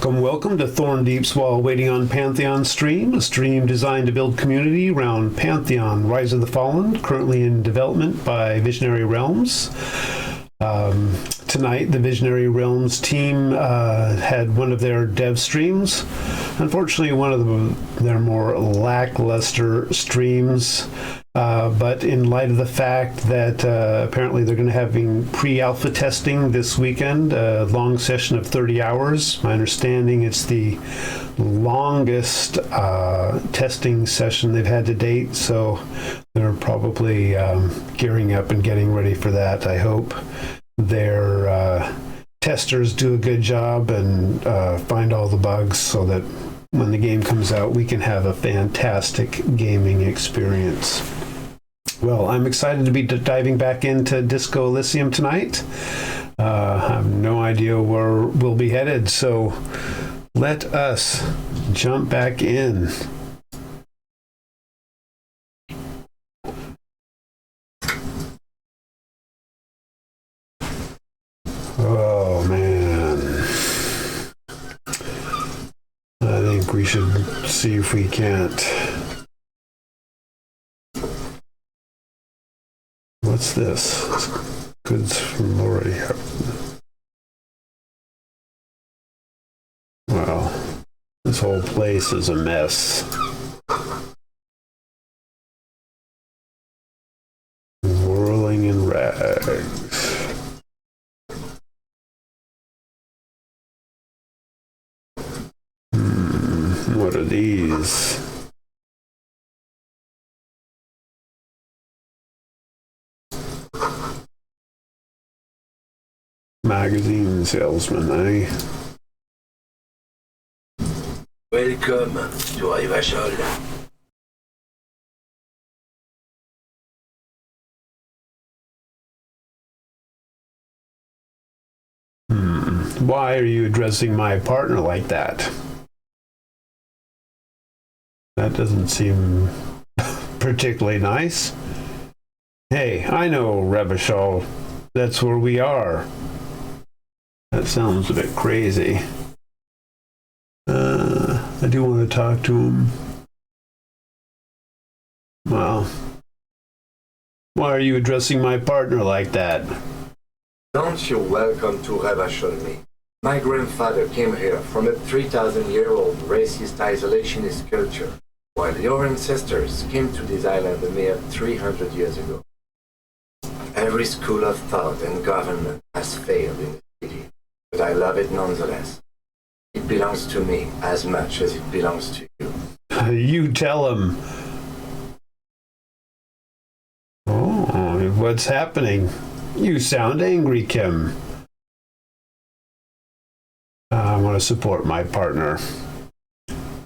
Welcome to Thorndeep's While Waiting on Pantheon stream, a stream designed to build community around Pantheon, Rise of the Fallen, currently in development by Visionary Realms. Tonight, the Visionary Realms team had one of their dev streams. Unfortunately, one of their more lackluster streams. But in light of the fact that apparently they're going to having pre-alpha testing this weekend, a long session of 30 hours. My understanding it's the longest testing session they've had to date, so they're probably gearing up and getting ready for that. I hope their testers do a good job and find all the bugs so that when the game comes out, we can have a fantastic gaming experience. Well, I'm excited to be diving back into Disco Elysium tonight. I have no idea where we'll be headed, so let us jump back in. Oh, man. I think we should see if we can't. What's this? Goods from already happened. Wow. This whole place is a mess. Whirling in rags. What are these? Magazine salesman, eh? Welcome to Rivachol. Why are you addressing my partner like that? That doesn't seem particularly nice. Hey, I know Revachol. That's where we are. That sounds a bit crazy. I do want to talk to him. Well, why are you addressing my partner like that? Don't you welcome to Rivachol me. My grandfather came here from a 3,000-year-old racist isolationist culture, while your ancestors came to this island a mere 300 years ago. Every school of thought and government has failed in the city, but I love it nonetheless. It belongs to me as much as it belongs to you. You tell him. Oh, what's happening? You sound angry, Kim. I want to support my partner.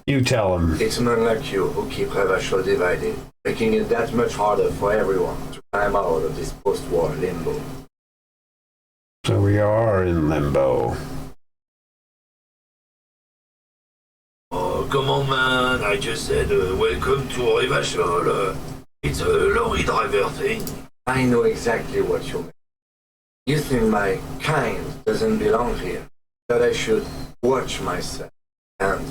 You tell him. It's men like you who keep Rivachol divided, making it that much harder for everyone to climb out of this post-war limbo. So we are in limbo. Oh, come on, man. I just said welcome to Rivachol. It's a lorry driver thing. I know exactly what you mean. You think my kind doesn't belong here, that I should watch myself and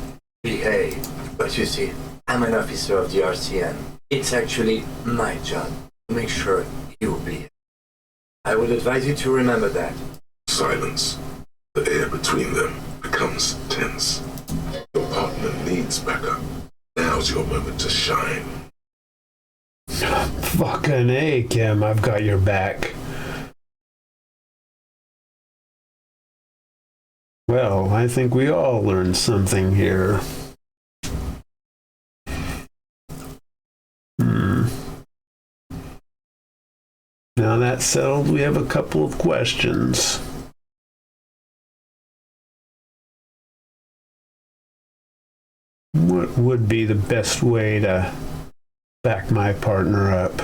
behave. But you see, I'm an officer of the RCN. It's actually my job to make sure you behave. I would advise you to remember that. Silence. The air between them becomes tense. Your partner needs backup. Now's your moment to shine. Fucking A, Kim. I've got your back. Well, I think we all learned something here. Now that's settled, we have a couple of questions. What would be the best way to back my partner up?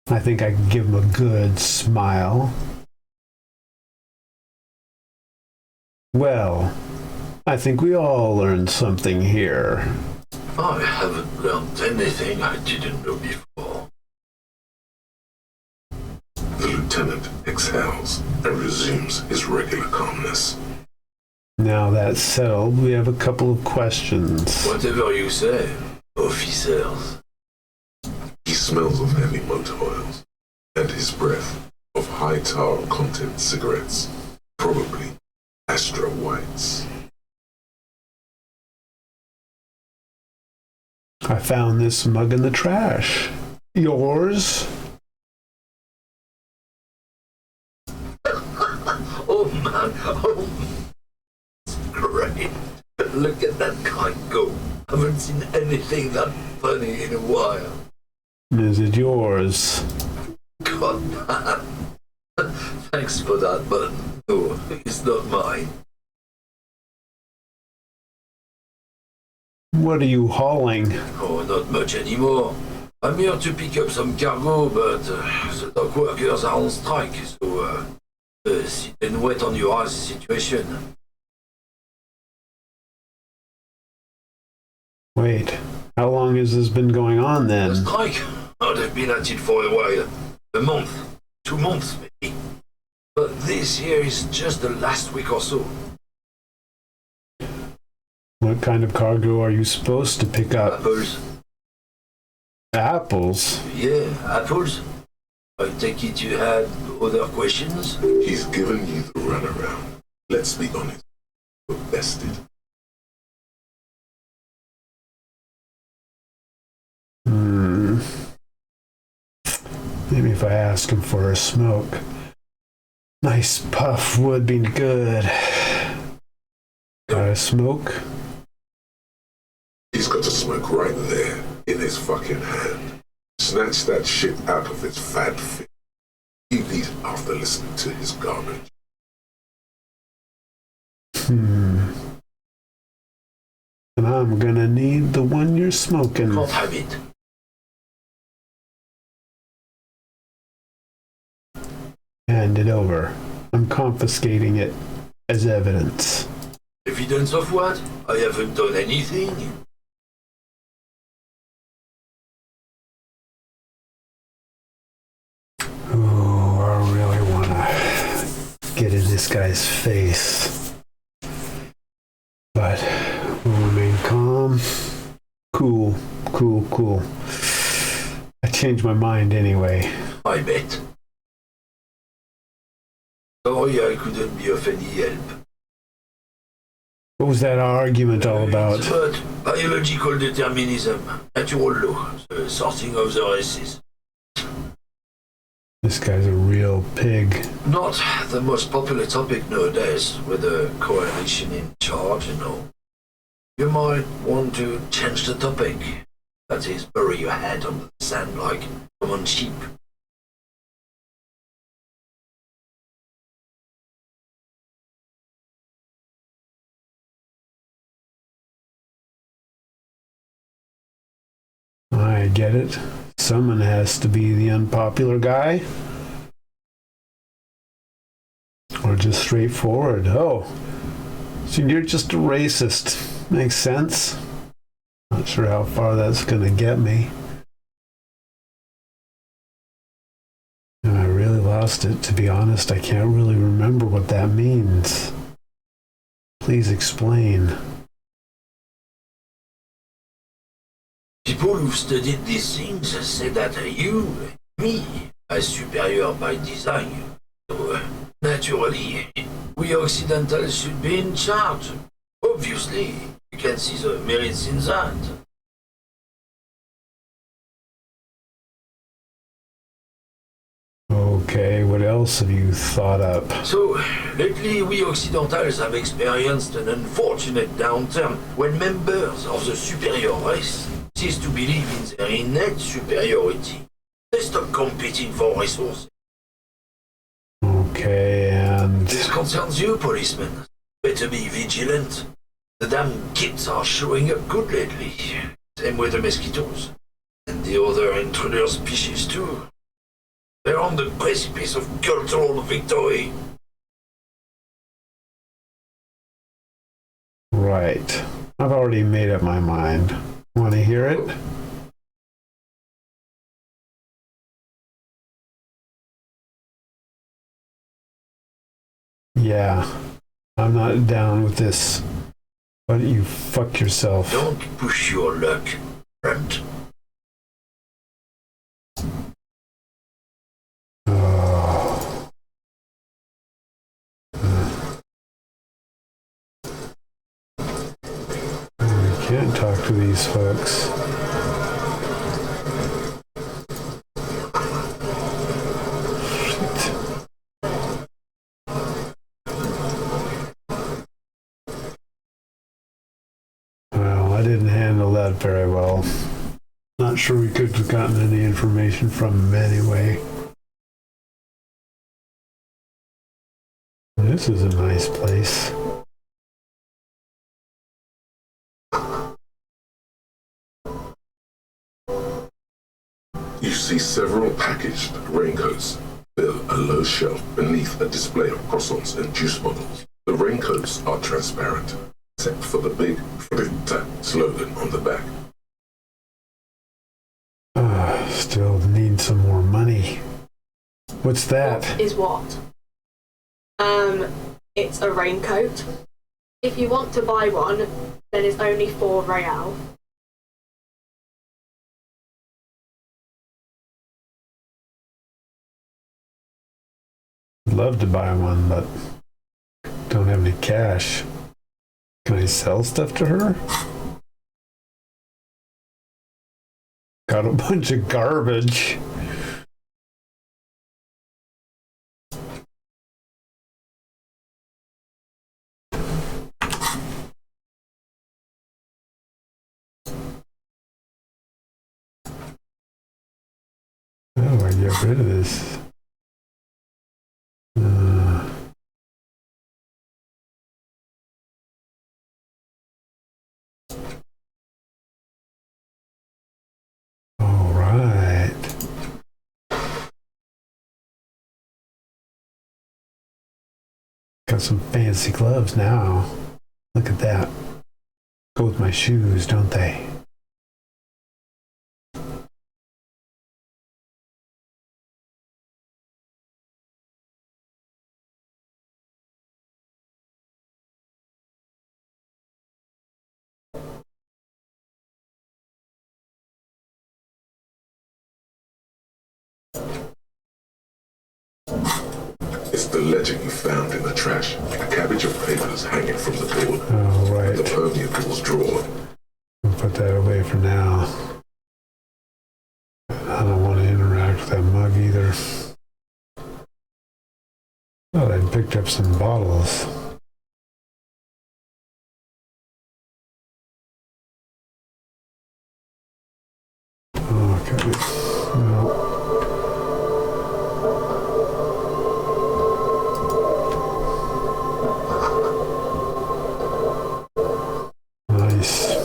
I think I could give him a good smile. Well, I think we all learned something here. I haven't learned anything I didn't know before. The lieutenant exhales and resumes his regular calmness. Now that's settled, we have a couple of questions. Whatever you say, officers. He smells of heavy motor oils and his breath of high tar content cigarettes, probably Astra Whites. I found this mug in the trash. Yours? Oh man, oh, it's great. Look at that guy go. Haven't seen anything that funny in a while. Is it yours? God, man. Thanks for that, but no, it's not mine. What are you hauling? Oh, not much anymore. I'm here to pick up some cargo, but the dock workers are on strike, so sit and wait on your ass situation. Wait, how long has this been going on The then? strike? Oh, they've been at it for a while. A month, 2 months maybe. But this here is just the last week or so. What kind of cargo are you supposed to pick up? Apples? Apples? Yeah, apples. I take it you had other questions? He's given you the runaround. Let's be honest. You're vested. Maybe if I ask him for a smoke. Nice puff would be good. Got a smoke? He's got a smoke right there in his fucking hand. Snatch that shit out of his fat face. Leave these after listening to his garbage. And I'm gonna need the one you're smoking. Can't have it. Hand it over. I'm confiscating it as evidence. Evidence of what? I haven't done anything. Ooh, I really wanna get in this guy's face. But we'll remain calm. Cool. I changed my mind anyway. I bet. Sorry I couldn't be of any help. What was that argument all about? It's about biological determinism, natural law, the sorting of the races. This guy's a real pig. Not the most popular topic nowadays, with the coalition in charge and all. You might want to change the topic. That is, bury your head under the sand like common sheep. I get it. Someone has to be the unpopular guy. Or just straightforward. Oh, so you're just a racist. Makes sense. Not sure how far that's gonna get me. And I really lost it. To be honest, I can't really remember what that means. Please explain. People who've studied these things say that you, me, are superior by design. So, naturally, we Occidentals should be in charge. Obviously, you can see the merits in that. Okay, what else have you thought up? So, lately we Occidentals have experienced an unfortunate downturn when members of the superior race cease to believe in their innate superiority. They stop competing for resources. Okay, and... This concerns you, policemen. Better be vigilant. The damn kids are showing up good lately. Same with the mosquitoes. And the other intruder species too. They're on the precipice of cultural victory. Right. I've already made up my mind. Want to hear it? Yeah, I'm not down with this. Why don't you fuck yourself? Don't push your luck, friend. I can't talk to these folks. Well, I didn't handle that very well. Not sure we could have gotten any information from him anyway. This is a nice place. You see several packaged raincoats fill a low shelf beneath a display of croissants and juice bottles. The raincoats are transparent, except for the big Fritta slogan on the back. Still need some more money. What's that? What is what? It's a raincoat. If you want to buy one, then it's only 4 real. I'd love to buy one, but don't have any cash. Can I sell stuff to her? Got a bunch of garbage. Oh, I get rid of this. All right. Got some fancy gloves now. Look at that. Go with my shoes, don't they? It's the ledger you found in the trash, a cabbage of papers hanging from the door. Oh, right. The permeables drawer. I'll put that away for now. I don't want to interact with that mug either. Oh, I picked up some bottles. Okay. Well. Nice.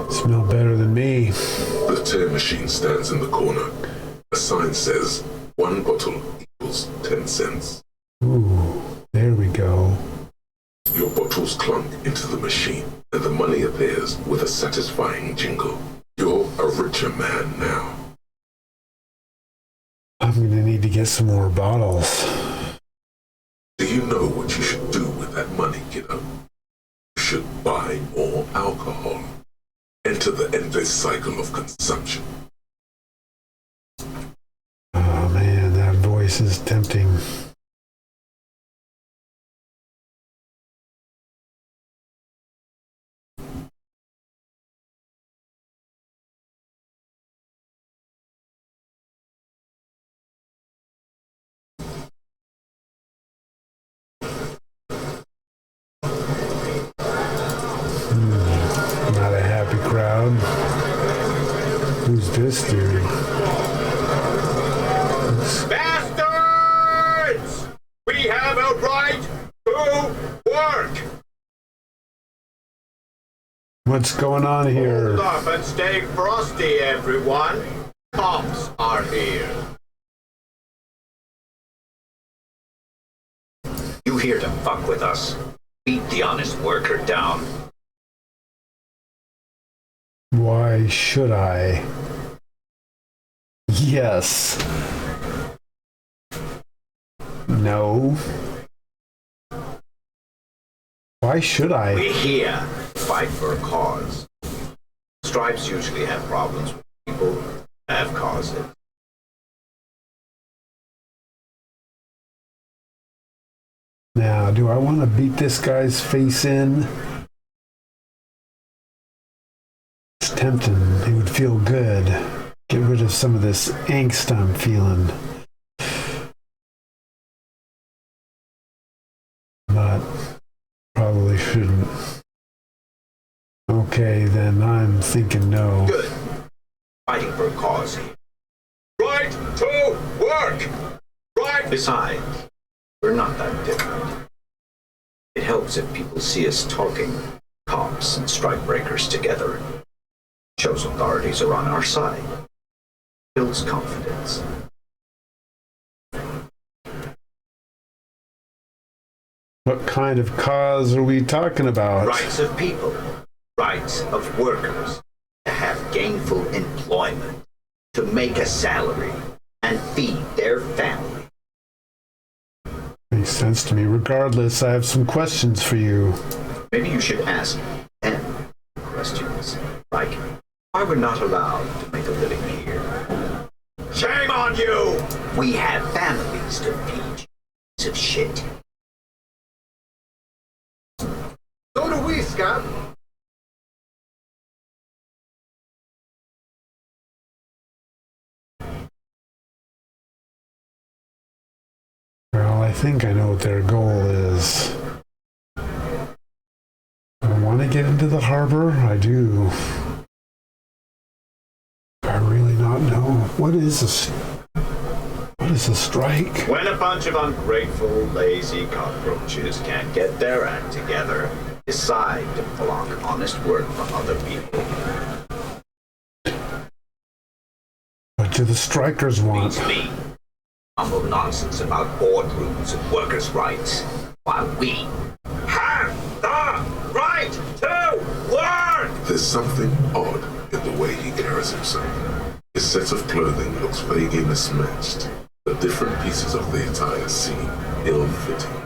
Smell better than me. The tear machine stands in the corner. A sign says, 1 bottle equals 10 cents. Ooh, there we go. Your bottles clunk into the machine, and the money appears with a satisfying jingle. You're a richer man now. I'm gonna need to get some more bottles. Do you know what you should do with that money, kiddo? You should buy more alcohol. Enter the endless cycle of consumption. Oh man, that voice is tempting. Not a happy crowd. Who's this dude? Bastards! We have a right to work! What's going on here? Hold up and stay frosty, everyone. Cops are here. You here to fuck with us? Beat the honest worker down. Why should I? Yes. No. Why should I? We're here to fight for a cause. Stripes usually have problems with people who have causes. Now, do I want to beat this guy's face in? It's tempting. It would feel good. Get rid of some of this angst I'm feeling. But probably shouldn't. Okay, then I'm thinking no. Good. Fighting for a cause here. Right to work! Right! Besides, we're not that different. It helps if people see us talking, cops and strike breakers together. Shows authorities are on our side. Builds confidence. What kind of cause are we talking about? Rights of people. Rights of workers. To have gainful employment. To make a salary. And feed their family. Makes sense to me. Regardless, I have some questions for you. Maybe you should ask them questions. Like, why we're not allowed to make a living here. Shame on you! We have families to feed. Piece of shit. So do we, Scott. Well, I think I know what their goal is. I want to get into the harbor. I do. I really not know. What is a strike? When a bunch of ungrateful, lazy cockroaches can't get their act together, Decide to block honest work from other people. What do the strikers want? Beats me. Humble nonsense about boardrooms and workers' rights, while we have the right to work! There's something odd in the way he carries himself. His set of clothing looks vaguely mismatched. The different pieces of the attire seem ill-fitting.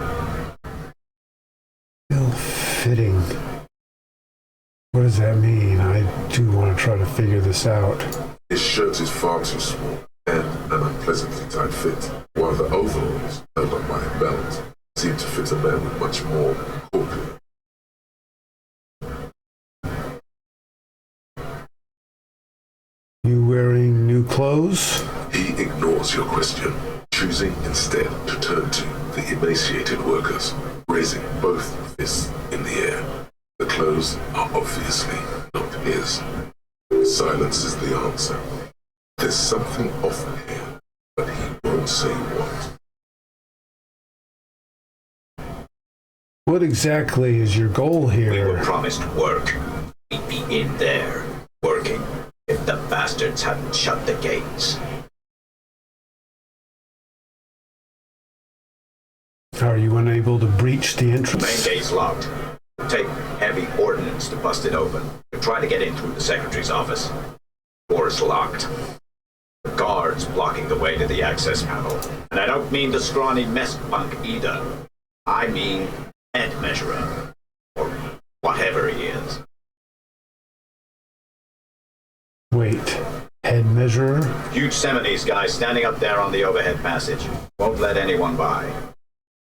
Ill-fitting. What does that mean? I do want to try to figure this out. His shirt is far too small and an unpleasantly tight fit, while the overalls, held up by a belt, seem to fit a man with much more corpulence. You wearing new clothes? He ignores your question, choosing instead to turn to the emaciated workers, raising both fists in the air. The clothes are obviously not his. Silence is the answer. There's something off here, but he won't say what. What exactly is your goal We were here? promised work. We'd be in there, working, if the bastards hadn't shut the gates. Are you unable to breach the Main entrance? gate's locked. It'll take heavy ordnance to bust it open. We'll try to get in through the secretary's office. Door's locked. The guards blocking the way to the access panel. And I don't mean the scrawny mess punk either. I mean head measurer. Or whatever he is. Wait, head measurer? Huge Seminese guy standing up there on the overhead passage. Won't let anyone by.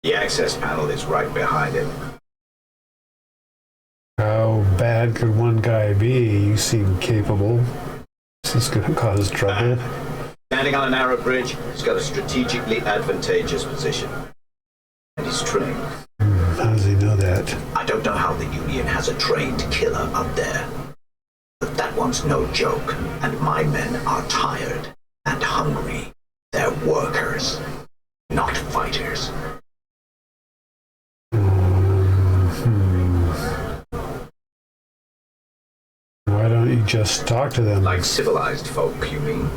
The access panel is right behind him. How bad could one guy be? You seem capable. Is this going to cause trouble? Standing on a narrow bridge, he's got a strategically advantageous position. And he's trained. How does he know that? I don't know how the Union has a trained killer up there. But that one's no joke, and my men are tired and hungry. They're workers, not fighters. Why don't you just talk to them? Like civilized folk, you mean?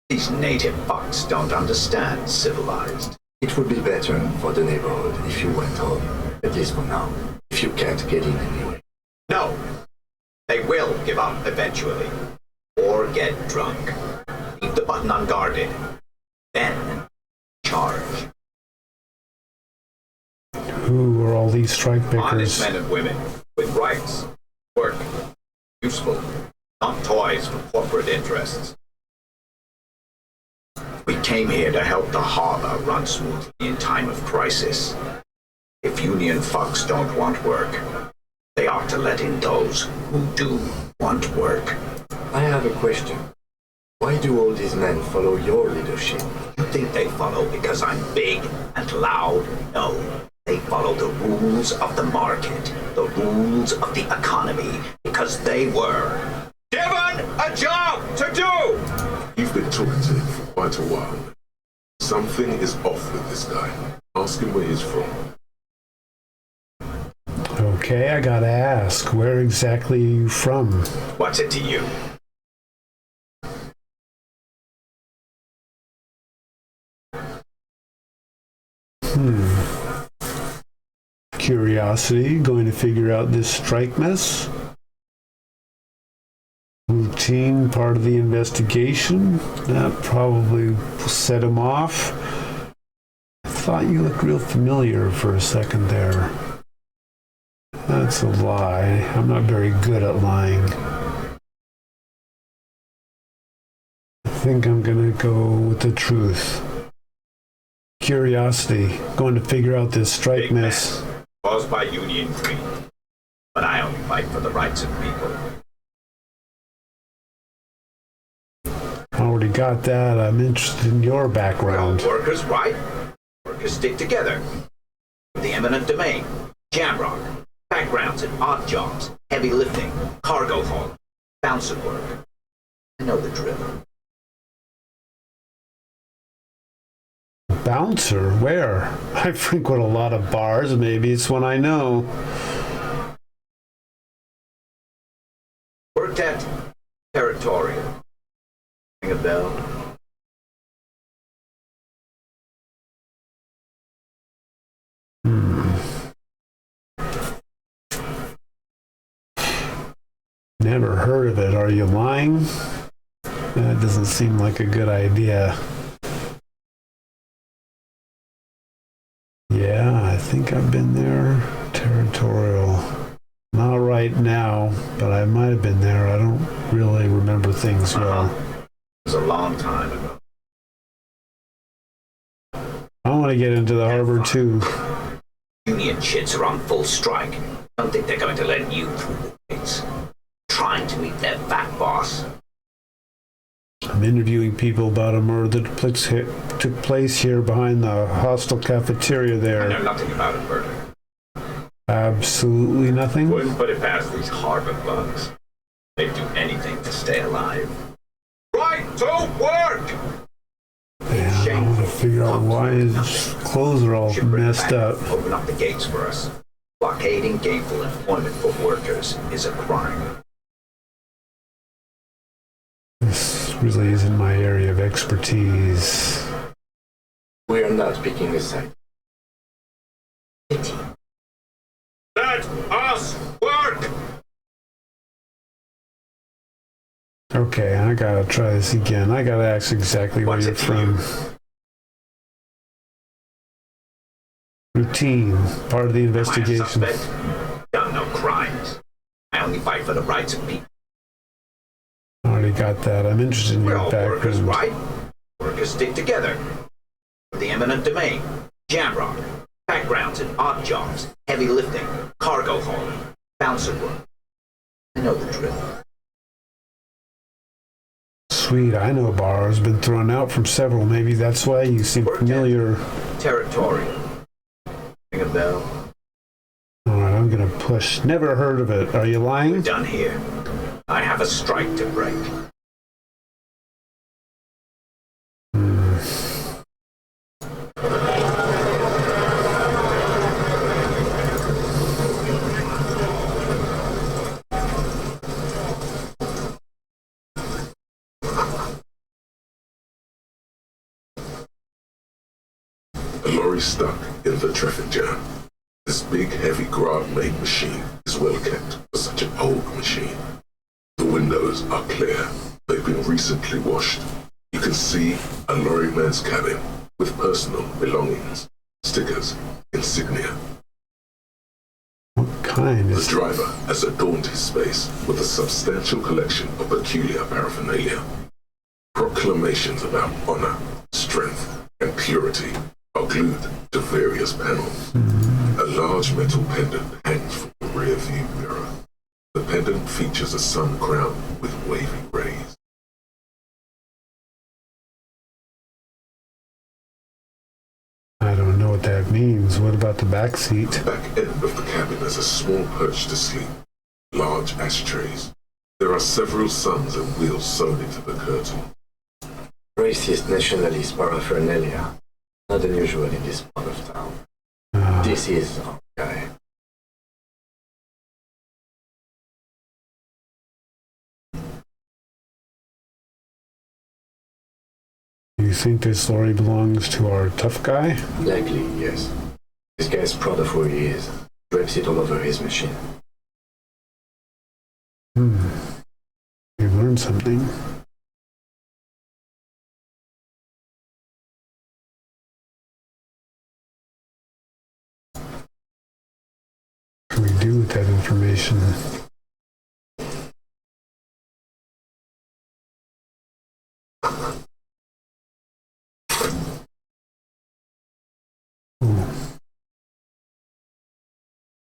These native fucks don't understand civilized. It would be better for the neighborhood if you went home, at least for now, if you can't get in anyway. No! They will give up eventually. Or get drunk. Leave the button unguarded. Then charge. Who are all these strike Honest pickers? men and women with rights, work, useful, not toys for corporate interests. We came here to help the harbor run smoothly in time of crisis. If union fucks don't want work, they ought to let in those who do want work. I have a question. Why do all these men follow your leadership? You think they follow because I'm big and loud? No. They follow the rules of the market, the rules of the economy, because they were given a job to do! You've been talking to him for quite a while. Something is off with this guy. Ask him where he's from. Okay, I gotta ask, where exactly are you from? What's it to you? Curiosity, going to figure out this strike mess? Routine, part of the investigation? That probably set him off. I thought you looked real familiar for a second there. That's a lie. I'm not very good at lying. I think I'm gonna go with the truth. Curiosity, going to figure out this strike Big mess. mess caused by union greed. But I only fight for the rights of people. I already got that. I'm interested in your background. Well, workers, right? Workers stick together. The eminent domain, jamrock, backgrounds in odd jobs, heavy lifting, cargo haul, bouncer work. I know the drill. Bouncer? Where? I frequent a lot of bars. Maybe it's one I know. Worked at Territorial. Ring a bell? Never heard of it. Are you lying? That doesn't seem like a good idea. Yeah, I think I've been there. Territorial. Not right now, but I might have been there. I don't really remember things well. It was a long time ago. I want to get into the harbor too. Union shits are on full strike. Don't think they're going to let you through the gates. Trying to meet their fat boss. I'm interviewing people about a murder that took place here behind the hostel cafeteria I know there. nothing about a murder. Absolutely nothing? Wouldn't put it past these harbor bugs. They'd do anything to stay alive. Right to work! Yeah, I want to figure out why his clothes are all Should bring it messed back. up. Open up the gates for us. Blockading gainful employment for workers is a crime. This really isn't my area of expertise. We are not picking a side. Let us work! Okay, I gotta try this again. I gotta ask exactly where What's you're it to from. Routine, part of the Am I a investigation. suspect? Done no crimes. I only fight for the rights of people. Already got that. I'm interested in We're your all workers, background. right? Workers stick together. The eminent domain, jamrock, backgrounds in odd jobs, heavy lifting, cargo hauling, bouncer work. I know the drill. Sweet, I know bars. Been thrown out from several. Maybe that's why you seem Worked familiar. Territorial. Ring a bell. Alright, I'm gonna push. Never heard of it. Are you lying? Done here. I have a strike to break. A lorry stuck in the traffic jam. This big, heavy grab-made machine is well kept for such an old machine. The windows are clear. They've been recently washed. You can see a lorryman's cabin with personal belongings, stickers, insignia. kind The is... driver has adorned his space with a substantial collection of peculiar paraphernalia. Proclamations about honor, strength, and purity are glued to various panels. A large metal pendant hangs from the rear view mirror. The pendant features a sun crown with wavy rays. I don't know what that means. What about the back seat? The back end of the cabin has a small perch to sleep, large ashtrays. There are several suns and wheels sewn into the curtain. Racist nationalist paraphernalia. Not unusual in this part of town. This is our guy. You think this lorry belongs to our tough guy? Likely, yes. This guy's proud of who he is. Drapes it all over his machine. We've learned something. What can we do with that information?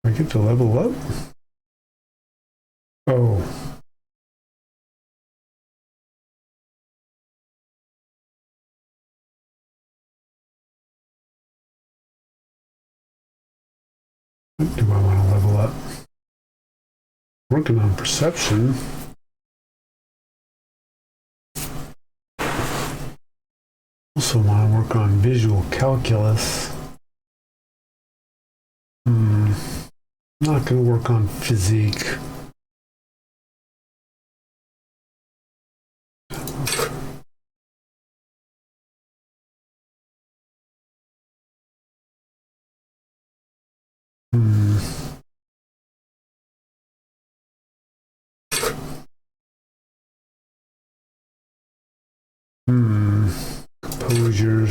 I get to level up? Oh. What do I want to level up? Working on perception. Also want to work on visual calculus. Not going to work on physique. Composure.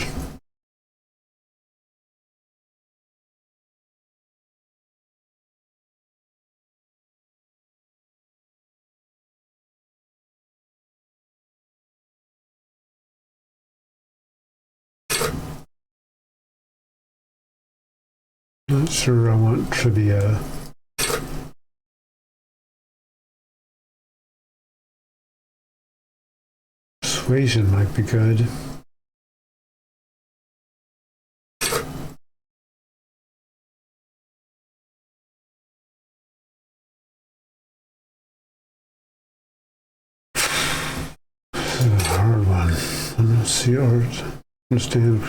Not sure I want trivia. Persuasion might be good. This is a hard one. I don't see art. Understand.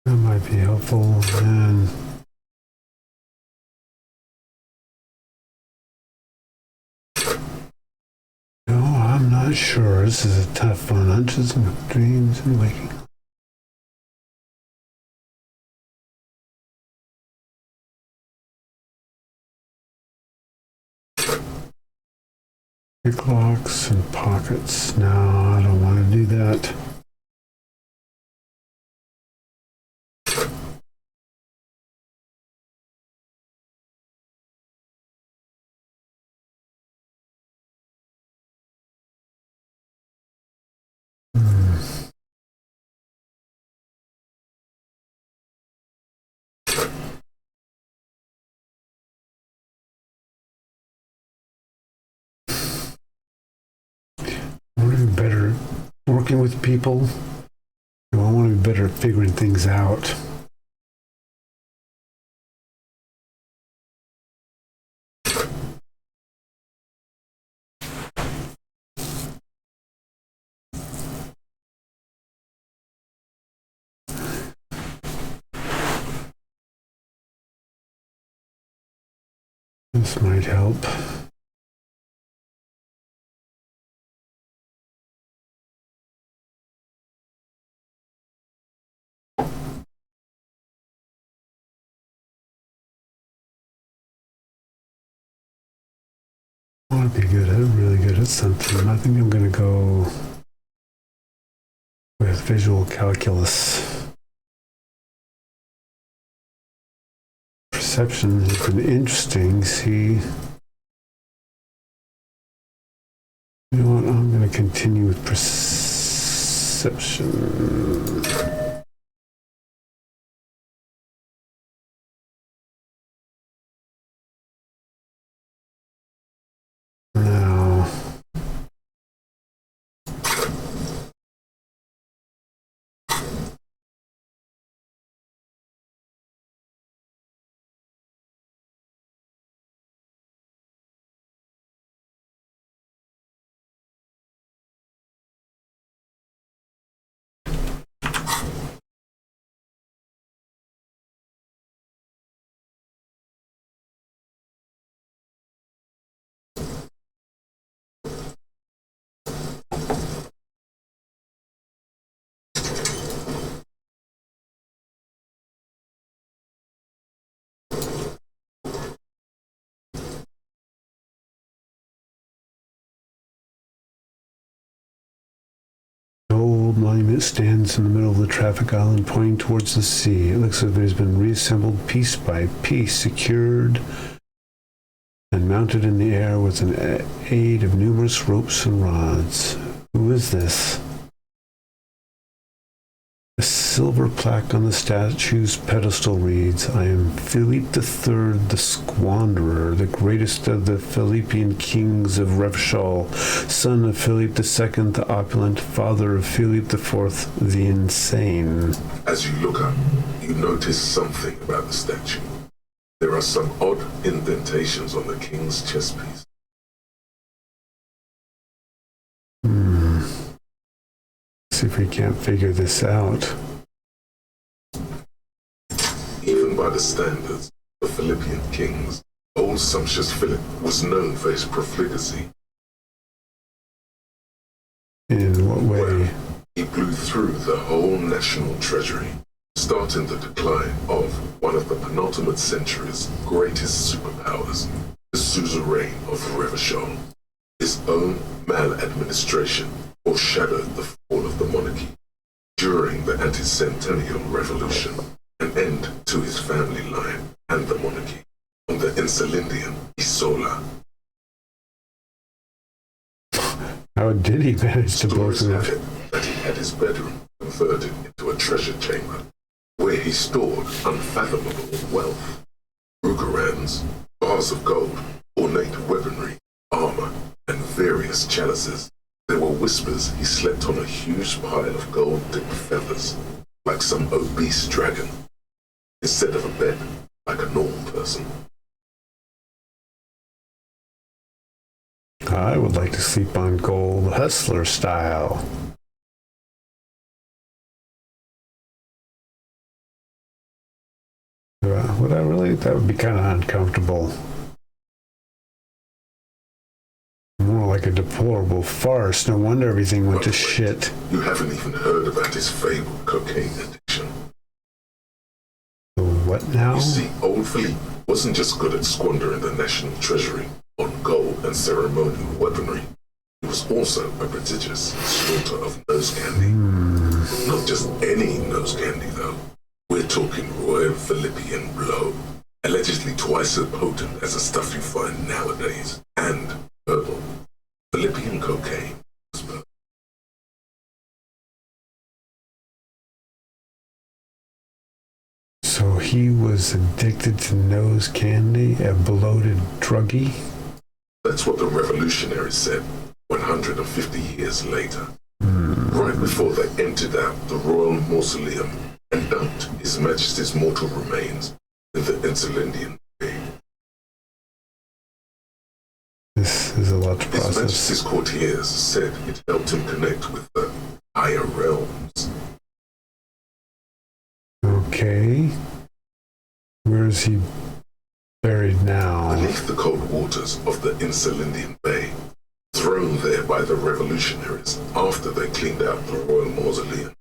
That might be helpful. And no, I'm not sure. This is a tough one. Hunches and dreams and waking. Pick locks and pockets. No, I don't want to do that. I want to be better working with people. I want to be better at figuring things out. This might help. be good at, really good at something. I think I'm going to go with visual calculus. Perception has been interesting. See, you know what? I'm going to continue with perception. Now, old monument stands in the middle of the traffic island pointing towards the sea. It looks as if it has been reassembled piece by piece, secured and mounted in the air with an aid of numerous ropes and rods. Who is this? A silver plaque on the statue's pedestal reads, I am Philippe III the Squanderer, the greatest of the Philippian kings of Revachol, son of Philippe II the Opulent, father of Philippe IV the Insane. As you look up, you notice something about the statue. There are some odd indentations on the king's chest piece. See if we can't figure this out. Even by the standards of Philippian kings, old sumptuous Philip was known for his profligacy. In what way? He blew through the whole national treasury, starting the decline of one of the penultimate century's greatest superpowers, the suzerain of Revachol. His own maladministration foreshadowed the fall of the monarchy during the anti-centennial revolution, an end to his family line and the monarchy on the Insulindian Isola. How did he manage to blow Stories through have it? it that he had his bedroom converted into a treasure chamber where he stored unfathomable wealth. Rugerans, bars of gold, ornate weaponry, armor, and various chalices. There were whispers he slept on a huge pile of gold-dipped feathers, like some obese dragon, instead of a bed, like a normal person. I would like to sleep on gold, hustler style. Would I really? That would be kind of uncomfortable. More like a deplorable farce. No wonder everything went to shit. You haven't even heard about his fabled cocaine addiction. What now? You see, old Philippe wasn't just good at squandering the national treasury on gold and ceremonial weaponry. He was also a prodigious snorter of nose candy. Not just any nose candy, though. We're talking Royal Philippian blow, allegedly twice as potent as the stuff you find nowadays, and herbal. Philippian cocaine was purple. So he was addicted to nose candy, a bloated druggie? That's what the revolutionaries said 150 years later. Right before they emptied out the royal mausoleum and dumped His Majesty's mortal remains in the Insulindian Bay. This is a lot to His process. Majesty's courtiers said it helped him connect with the higher realms. Okay. Where is he buried now? Beneath the cold waters of the Insulindian Bay, thrown there by the revolutionaries after they cleaned out the royal mausoleum.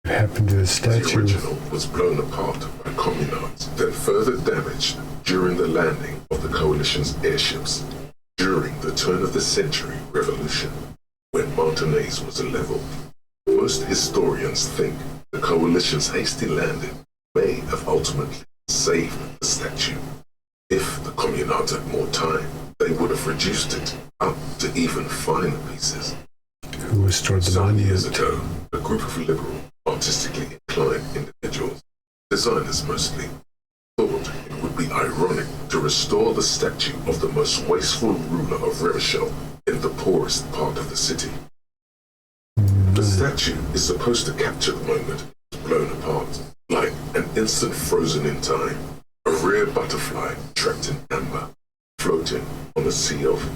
What happened to the The statue? original was blown apart by communards, then further damaged during the landing of the coalition's airships. during the turn of the century revolution, when Martinez was leveled. Most historians think the coalition's hasty landing may have ultimately saved the statue. If the Communards had more time, they would have reduced it up to even finer pieces. Who restored the Some monument? years ago, a group of liberal, artistically inclined individuals, designers mostly, thought it would be ironic to restore the statue of the most wasteful ruler of Revachol in the poorest part of the city. The statue is supposed to capture the moment it's blown apart, like an instant frozen in time, a rare butterfly trapped in amber, floating on a sea of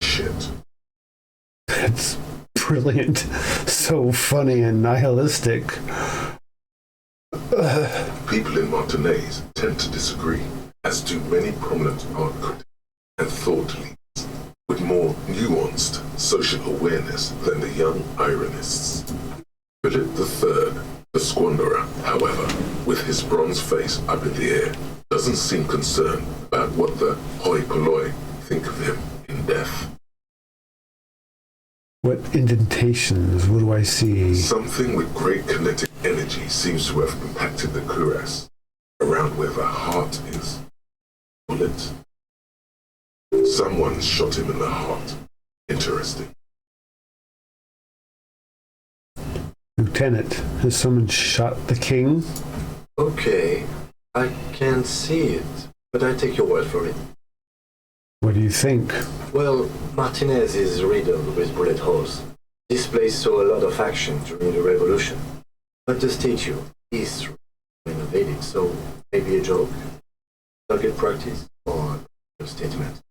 shit. It's brilliant. So funny and nihilistic. People in Martinez tend to disagree, as do many prominent art critics and thought leaders with more nuanced social awareness than the young ironists. Philip III, the squanderer, however, with his bronze face up in the air, doesn't seem concerned about what the hoi polloi think of him in death. What indentations? What do I see? Something with great kinetic energy seems to have impacted the cuirass, around where the heart is. Bullet. Someone shot him in the heart. Interesting. Lieutenant, has someone shot the king? Okay, I can't see it, but I take your word for it. What do you think? Well, Martinez is riddled with bullet holes. This place saw a lot of action during the revolution. But the statue is renovated, so maybe a joke, target practice, or a statement.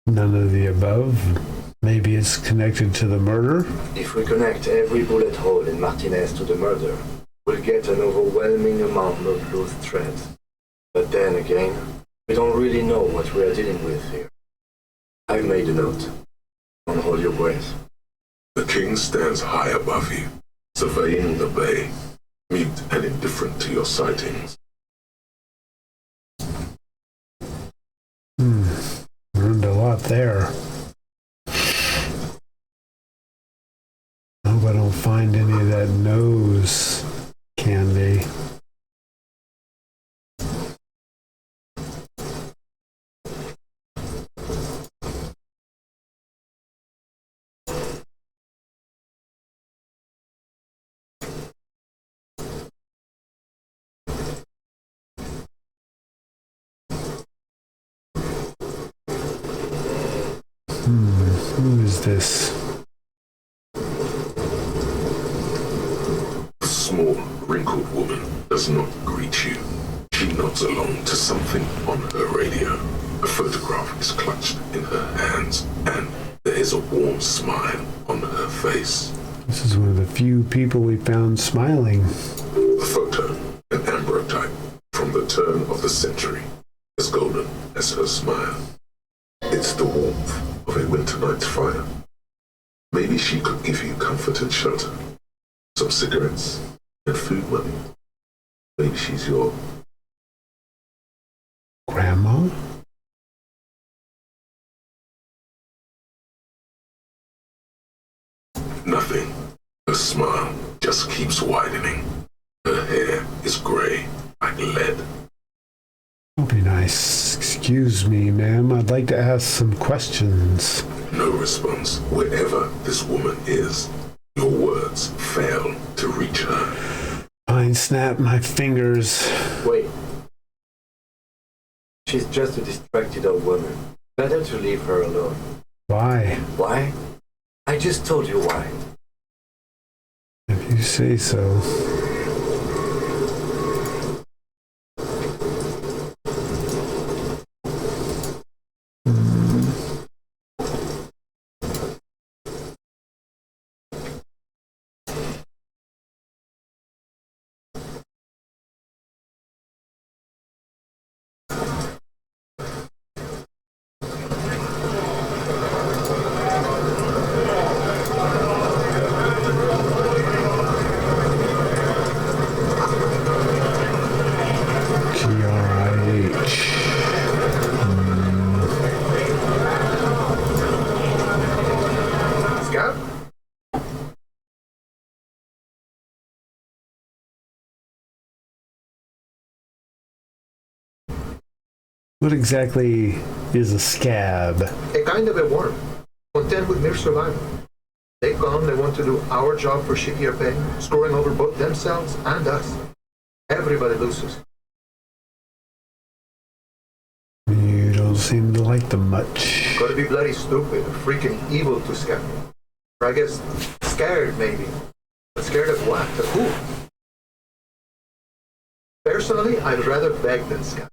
None of the above. Maybe it's connected to the murder? If we connect every bullet hole in Martinez to the murder, we'll get an overwhelming amount of loose threads. But then again, we don't really know what we are dealing with here. I've made a note. Don't hold your breath. The king stands high above you, surveying the bay, mute and indifferent to your sightings. Learned a lot there. I hope I don't find any of that nose candy. Who is this? The small, wrinkled woman does not greet you. She nods along to something on her radio. A photograph is clutched in her hands, and there is a warm smile on her face. This is one of the few people we found smiling. The photo, an ambrotype from the turn of the century, as golden as her smile. It's the warmth of a winter night's fire. Maybe she could give you comfort and shelter, some cigarettes and food money. Maybe she's your Grandma? nothing. Her smile just keeps widening. Her hair is gray like lead. Oh, be nice. Excuse me, ma'am. I'd like to ask some questions. No response wherever this woman is. Your words fail to reach her. Fine, snap my fingers. Wait. She's just a distracted old woman. Better to leave her alone. Why? Why? I just told you why. If you say so. What exactly is a scab? A kind of a worm, content with mere survival. They come, they want to do our job for shittier pay, screwing over both themselves and us. Everybody loses. You don't seem to like them much. Gotta be bloody stupid, freaking evil to scab. Or I guess scared, maybe. But scared of what? Of who? Personally, I'd rather beg than scab.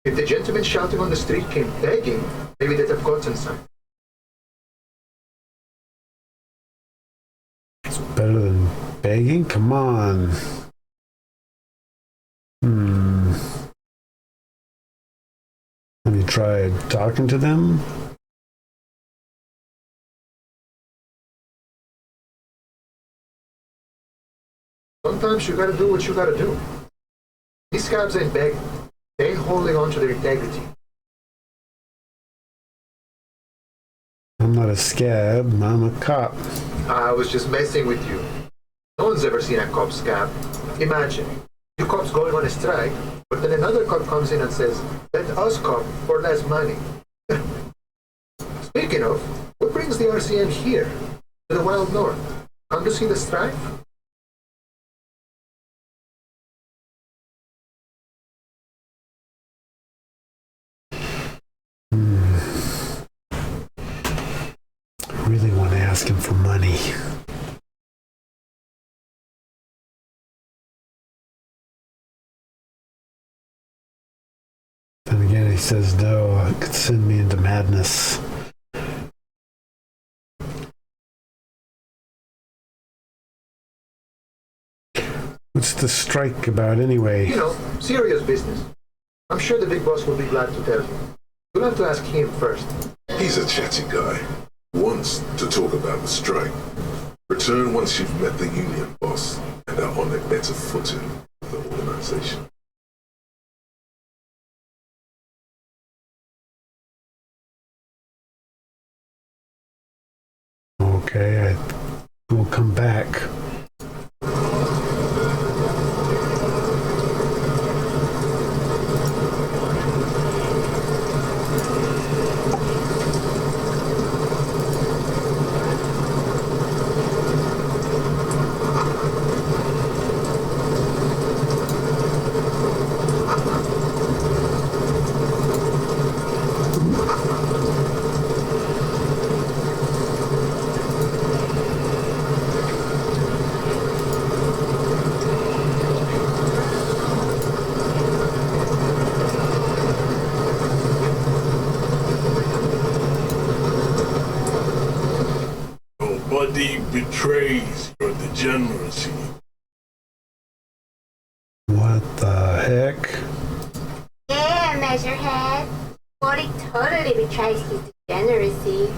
If the gentleman shouting on the street came begging, maybe they'd have gotten some. It's better than begging? Come on. Have you tried talking to them? Sometimes you gotta do what you gotta do. These scabs ain't begging. They ain't holding on to their integrity. I'm not a scab, I'm a cop. I was just messing with you. No one's ever seen a cop scab. Imagine, you cops going on a strike, but then another cop comes in and says, let us cop for less money. Speaking of, what brings the RCM here, to the wild north? Come to see the strife? I really want to ask him for money. Then again, he says no, it could send me into madness. What's the strike about anyway? You know, serious business. I'm sure the big boss will be glad to tell you. You'll have to ask him first. He's a chatty guy. Wants to talk about the strike. Return once you've met the union boss and are on a better footing with the organization. Okay, I will come back. Nobody betrays your degeneracy. What the heck? Yeah, Measurehead. Buddy totally betrays his degeneracy.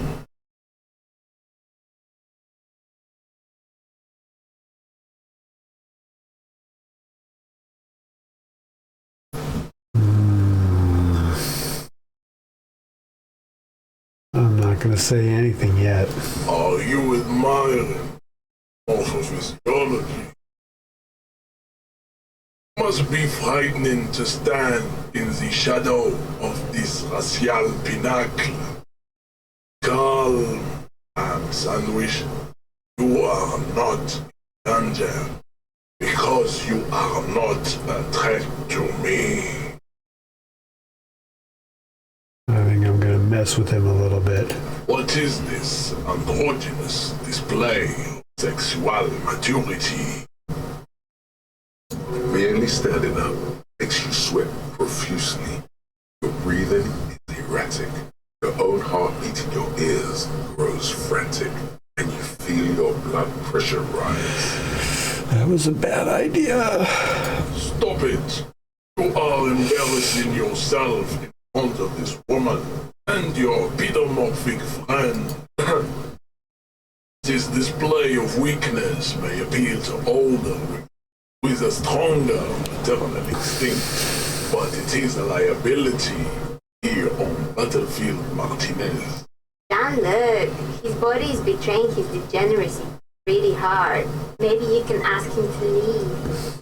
I'm not going to say anything yet. Are you admiring morphophysiology? Must be frightening to stand in the shadow of this racial pinnacle. Calm and sandwich. You are not in danger because you are not a threat to me. I think I'm going to mess with him a little bit. What is this androgynous display of sexual maturity? Merely standing up makes you sweat profusely. Your breathing is erratic. Your own heartbeat in your ears grows frantic, and you feel your blood pressure rise. That was a bad idea. Stop it! You are embarrassing yourself in front of this woman and your pedomorphic friend. This display of weakness may appeal to older women with a stronger maternal instinct, but it is a liability here on Battlefield Martinez. John, look, his body is betraying his degeneracy really hard. Maybe you can ask him to leave.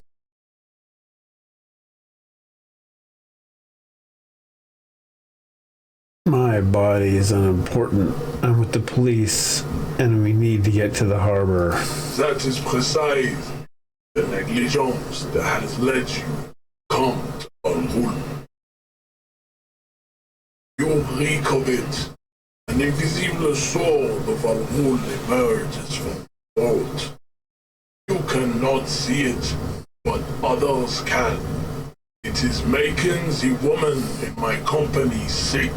My body is unimportant. I'm with the police, and we need to get to the harbor. That is precise the negligence that has led you come to Al-Ghul. You reek of it. An invisible sword of Al-Ghul emerges from the vault. You cannot see it, but others can. It is making the woman in my company sick.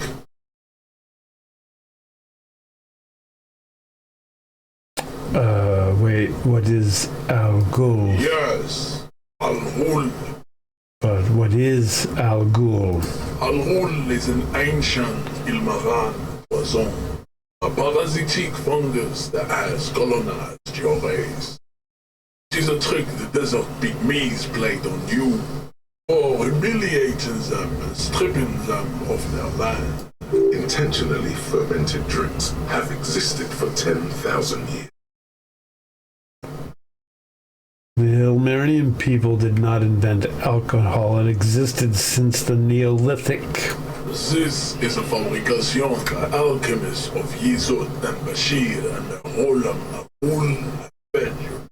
Wait, what is Al-Ghul? Yes, Al-Ghul. But what is Al-Ghul? Al-Ghul is an ancient Ilmaran poison, a parasitic fungus that has colonized your race. It is a trick the desert pygmies played on you, for humiliating them and stripping them of their land. Intentionally fermented drinks have existed for 10,000 years. The Ilmerian people did not invent alcohol. It existed since the Neolithic. This is a fabrication by alchemists of Yizud and Bashir and the Rolam Al-Ghul have fed you.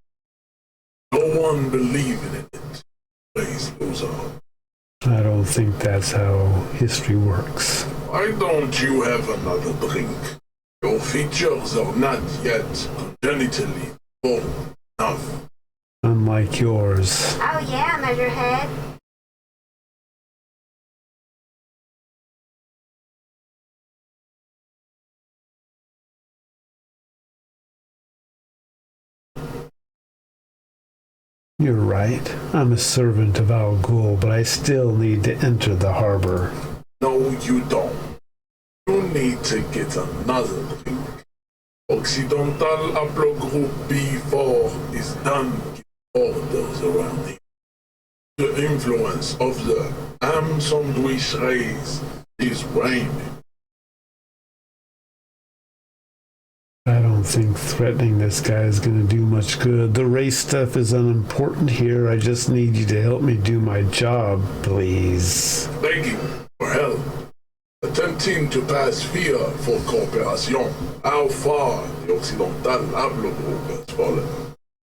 No one believing in it. Please lose out. I don't think that's how history works. Why don't you have another drink? Your features are not yet congenitally full enough. Unlike yours. Oh yeah, Measurehead. You're right. I'm a servant of Al Ghul, but I still need to enter the harbor. No, you don't. You need to get another drink. Occidental Haplogroup B4 is done orders around here. The influence of the ham sandwich race is reigning. I don't think threatening this guy is going to do much good. The race stuff is unimportant here. I just need you to help me do my job, please. Begging for help. Attempting to pass fear for cooperation. How far the Occidental Haplogroup has fallen.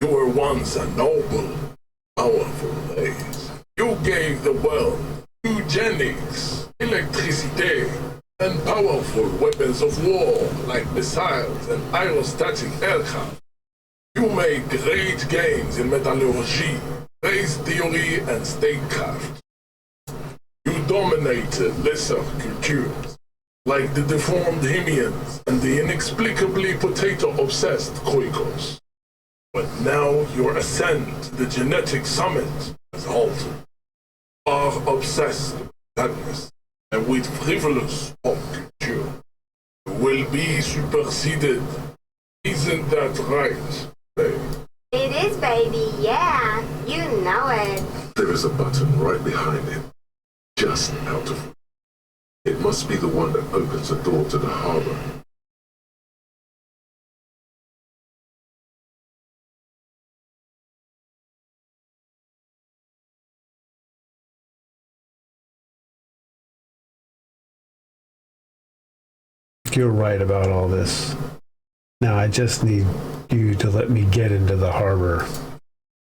You were once a noble, powerful race. You gave the world eugenics, electricity, and powerful weapons of war like missiles and aerostatic aircraft. You made great gains in metallurgy, race theory, and statecraft. You dominated lesser cultures, like the deformed Hemians and the inexplicably potato-obsessed Khoikos. But now your ascent to the genetic summit has halted. You are obsessed with sadness and with frivolous pop culture. You will be superseded. Isn't that right, babe? It is, baby, yeah. You know it. There is a button right behind it, just out of reach. It must be the one that opens the door to the harbor. You're right about all this. Now I just need you to let me get into the harbor.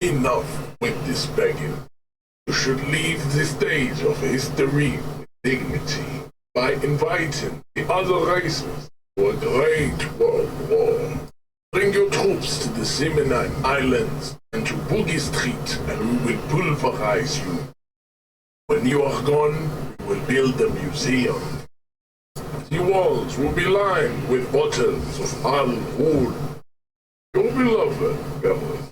Enough with this begging. You should leave the stage of history with dignity by inviting the other races to a great world war. Bring your troops to the Seminine Islands and to Boogie Street, and we will pulverize you. When you are gone, we will build a museum. The walls will be lined with bottles of Al-Ghul, your beloved girl.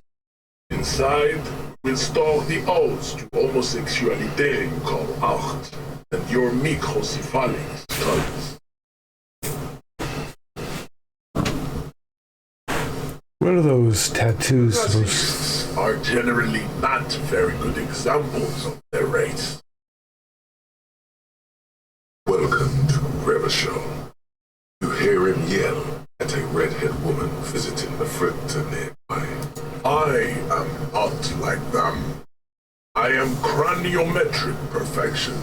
Inside, we'll store the odes to homosexuality you call art, and your microcephalic studies. What are those tattoos supposed Racists are generally not very good examples of their race. Welcome to Revachol. You hear him yell at a redhead woman visiting the fritter nearby. I am not like them. I am craniometric perfection.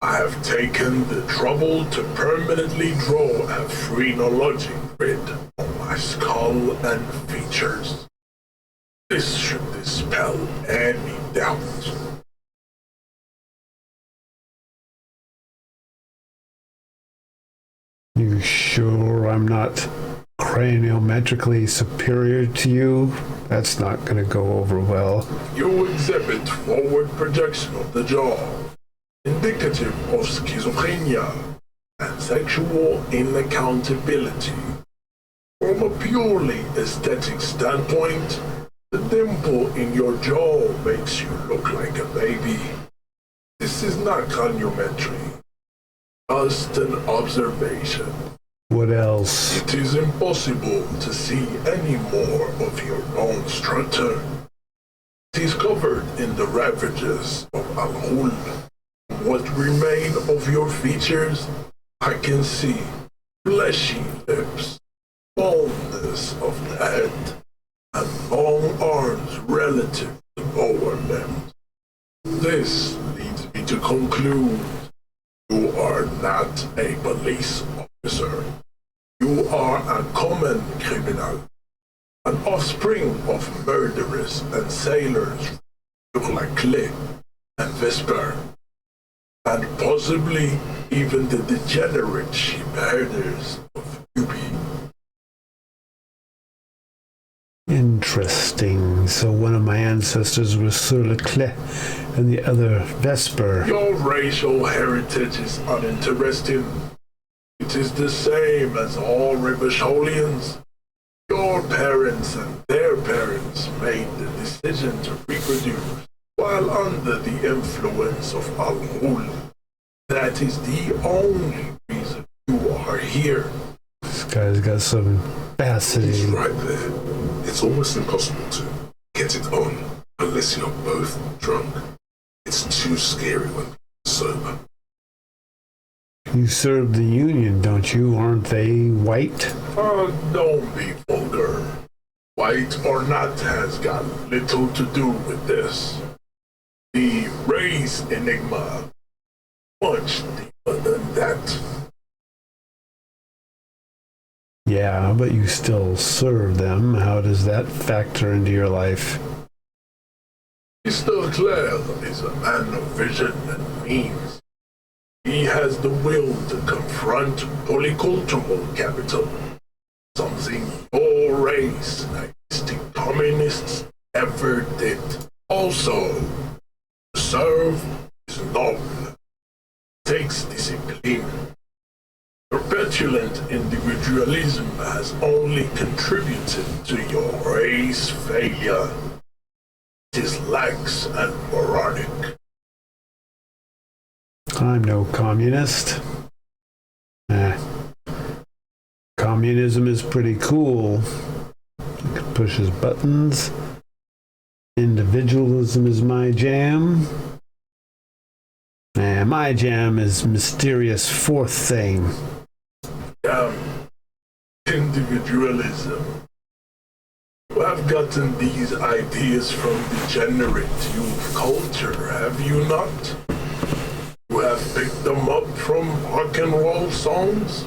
I have taken the trouble to permanently draw a phrenologic grid on my skull and features. This should dispel any doubt. You sure I'm not craniometrically superior to you? That's not going to go over well. You exhibit forward projection of the jaw, indicative of schizophrenia and sexual inaccountability. From a purely aesthetic standpoint, the dimple in your jaw makes you look like a baby. This is not craniometry, just an observation. What else? It is impossible to see any more of your bone structure. It is covered in the ravages of Al-Hul. What remain of your features, I can see fleshy lips, baldness of the head, and long arms relative to lower limbs. This leads me to conclude you are not a police officer. You are a common criminal, an offspring of murderers and sailors sur la clé and Vesper, and possibly even the degenerate sheep herders of Ubi. Interesting. So one of my ancestors was sur la clé and the other Vesper. Your racial heritage is uninteresting. It is the same as all Rivasholians. Your parents and their parents made the decision to reproduce while under the influence of Al-Hul. That is the only reason you are here. This guy's got some It's fascinating. right there. It's almost impossible to get it on unless you're both drunk. It's too scary when you're sober. You serve the Union, don't you? Aren't they white? Don't be vulgar. White or not has got little to do with this. The race enigma, much deeper than that. Yeah, but you still serve them. How does that factor into your life? Mr. Clare is a man of vision and means. He has the will to confront polycultural capital, something your race, atheistic communists, ever did. Also, to serve is noble, takes discipline. Your petulant individualism has only contributed to your race failure. It is lax and moronic. I'm no communist. Communism is pretty cool. It pushes buttons. Individualism is my jam. My jam is mysterious fourth thing. Individualism. You have gotten these ideas from degenerate youth culture, have you not? You have picked them up from rock and roll songs?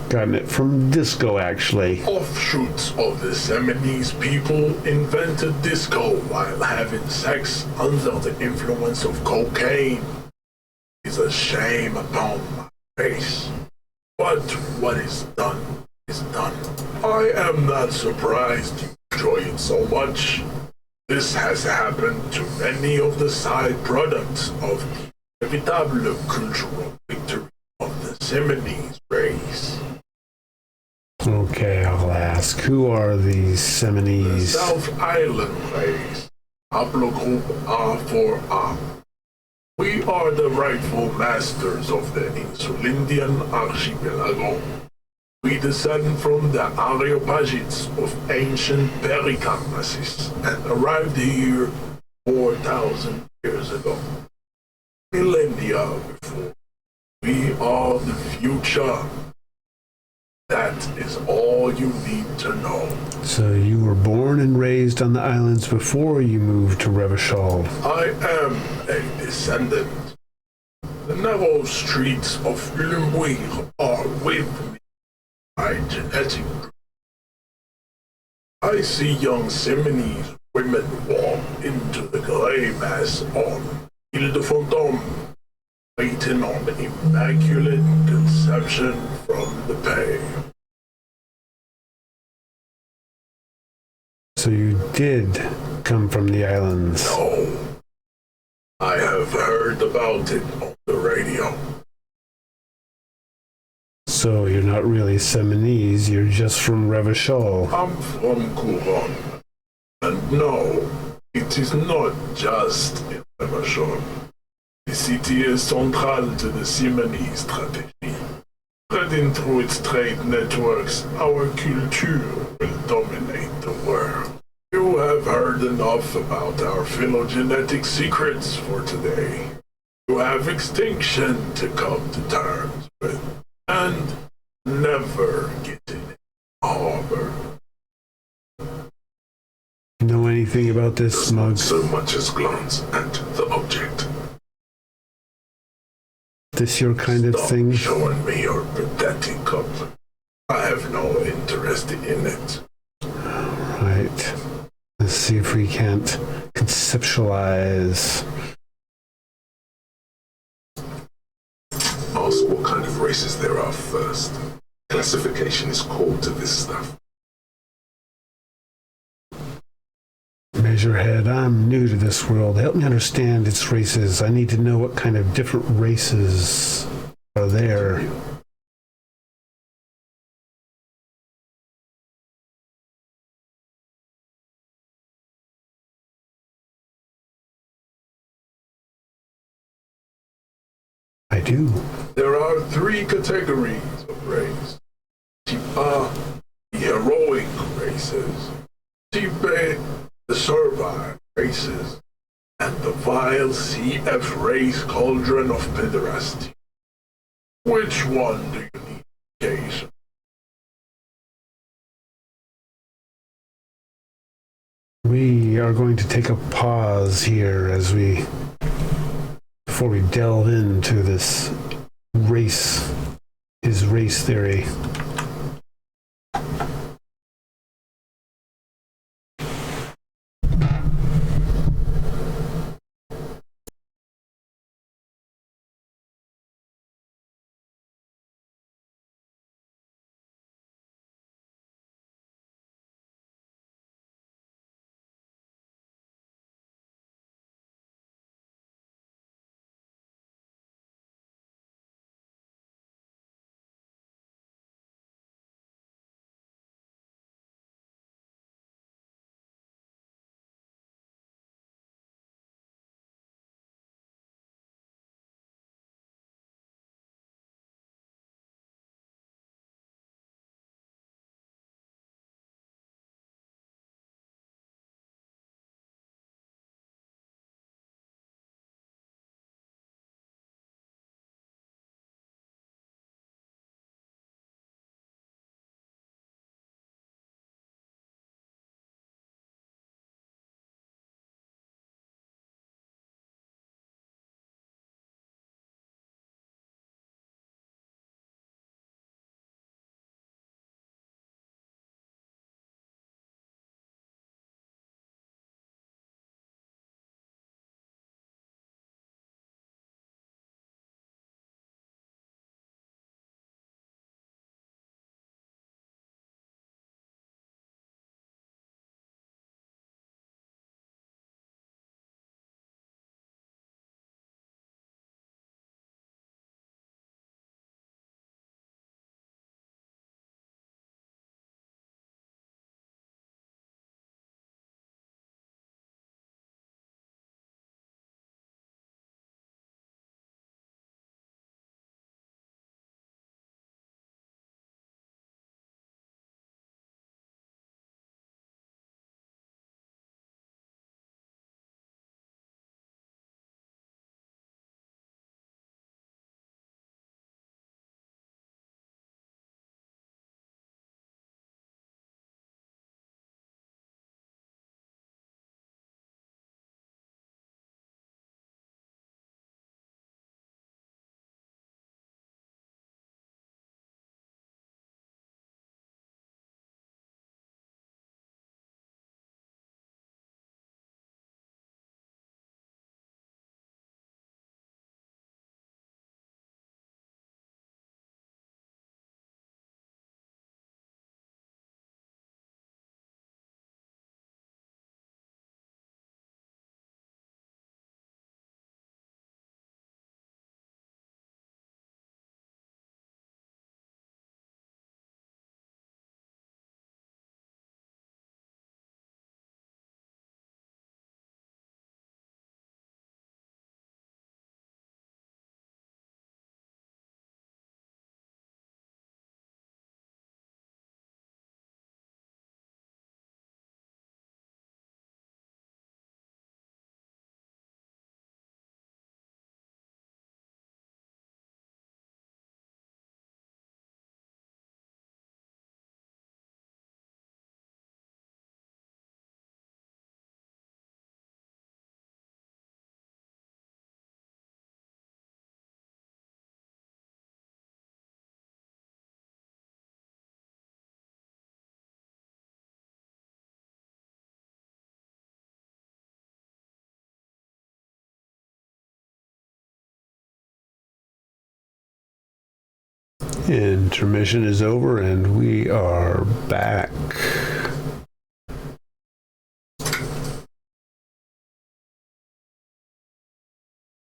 Gotten it from disco, actually. Offshoots of the Seminoles people invented disco while having sex under the influence of cocaine. It's a shame upon my face. But what is done is done. I am not surprised you enjoy it so much. This has happened to many of the side products of the inevitable cultural victory of the Seminoles race. Okay, I'll ask. Who are these The Seminoles? South Island race, haplogroup A4A. We are the rightful masters of the Insulindian archipelago. We descend from the Areopagites of ancient Pericamasis and arrived here 4,000 years ago. Millennia before. We are the future. That is all you need to know. So you were born and raised on the islands before you moved to Revachol. I am a descendant. The narrow streets of Ulumbuir are with me. My genetic group. I see young Simonese women walk into the grey mass on Ile de Fantôme, waiting on immaculate conception from the Pay. So you did come from the islands. No, I have heard about it on the radio. So you're not really Seminese, you're just from Revachol. I'm from Couronne. And no, it is not just in Revachol. The city is central to the Simonese strategy. Spreading through its trade networks, our culture will dominate the world. You have heard enough about our phylogenetic secrets for today. You have extinction to come to terms with, and never get in harbor. Know anything about this, Smug? So much as glance at the object. This your kind of Stop thing? showing me your pathetic cup. I have no interest in it. Right. Let's see if we can't conceptualize. Ask what kind of races there are first. Classification is core to this stuff. Measurehead, I'm new to this world. Help me understand its races. I need to know what kind of different races are there. I do. There are three categories of race. Tipa, the heroic races. Tipe, the servile races. And the vile CF race cauldron of pederasty. Which one do you need education? We are going to take a pause here before we delve into this his race theory. Intermission is over and we are back.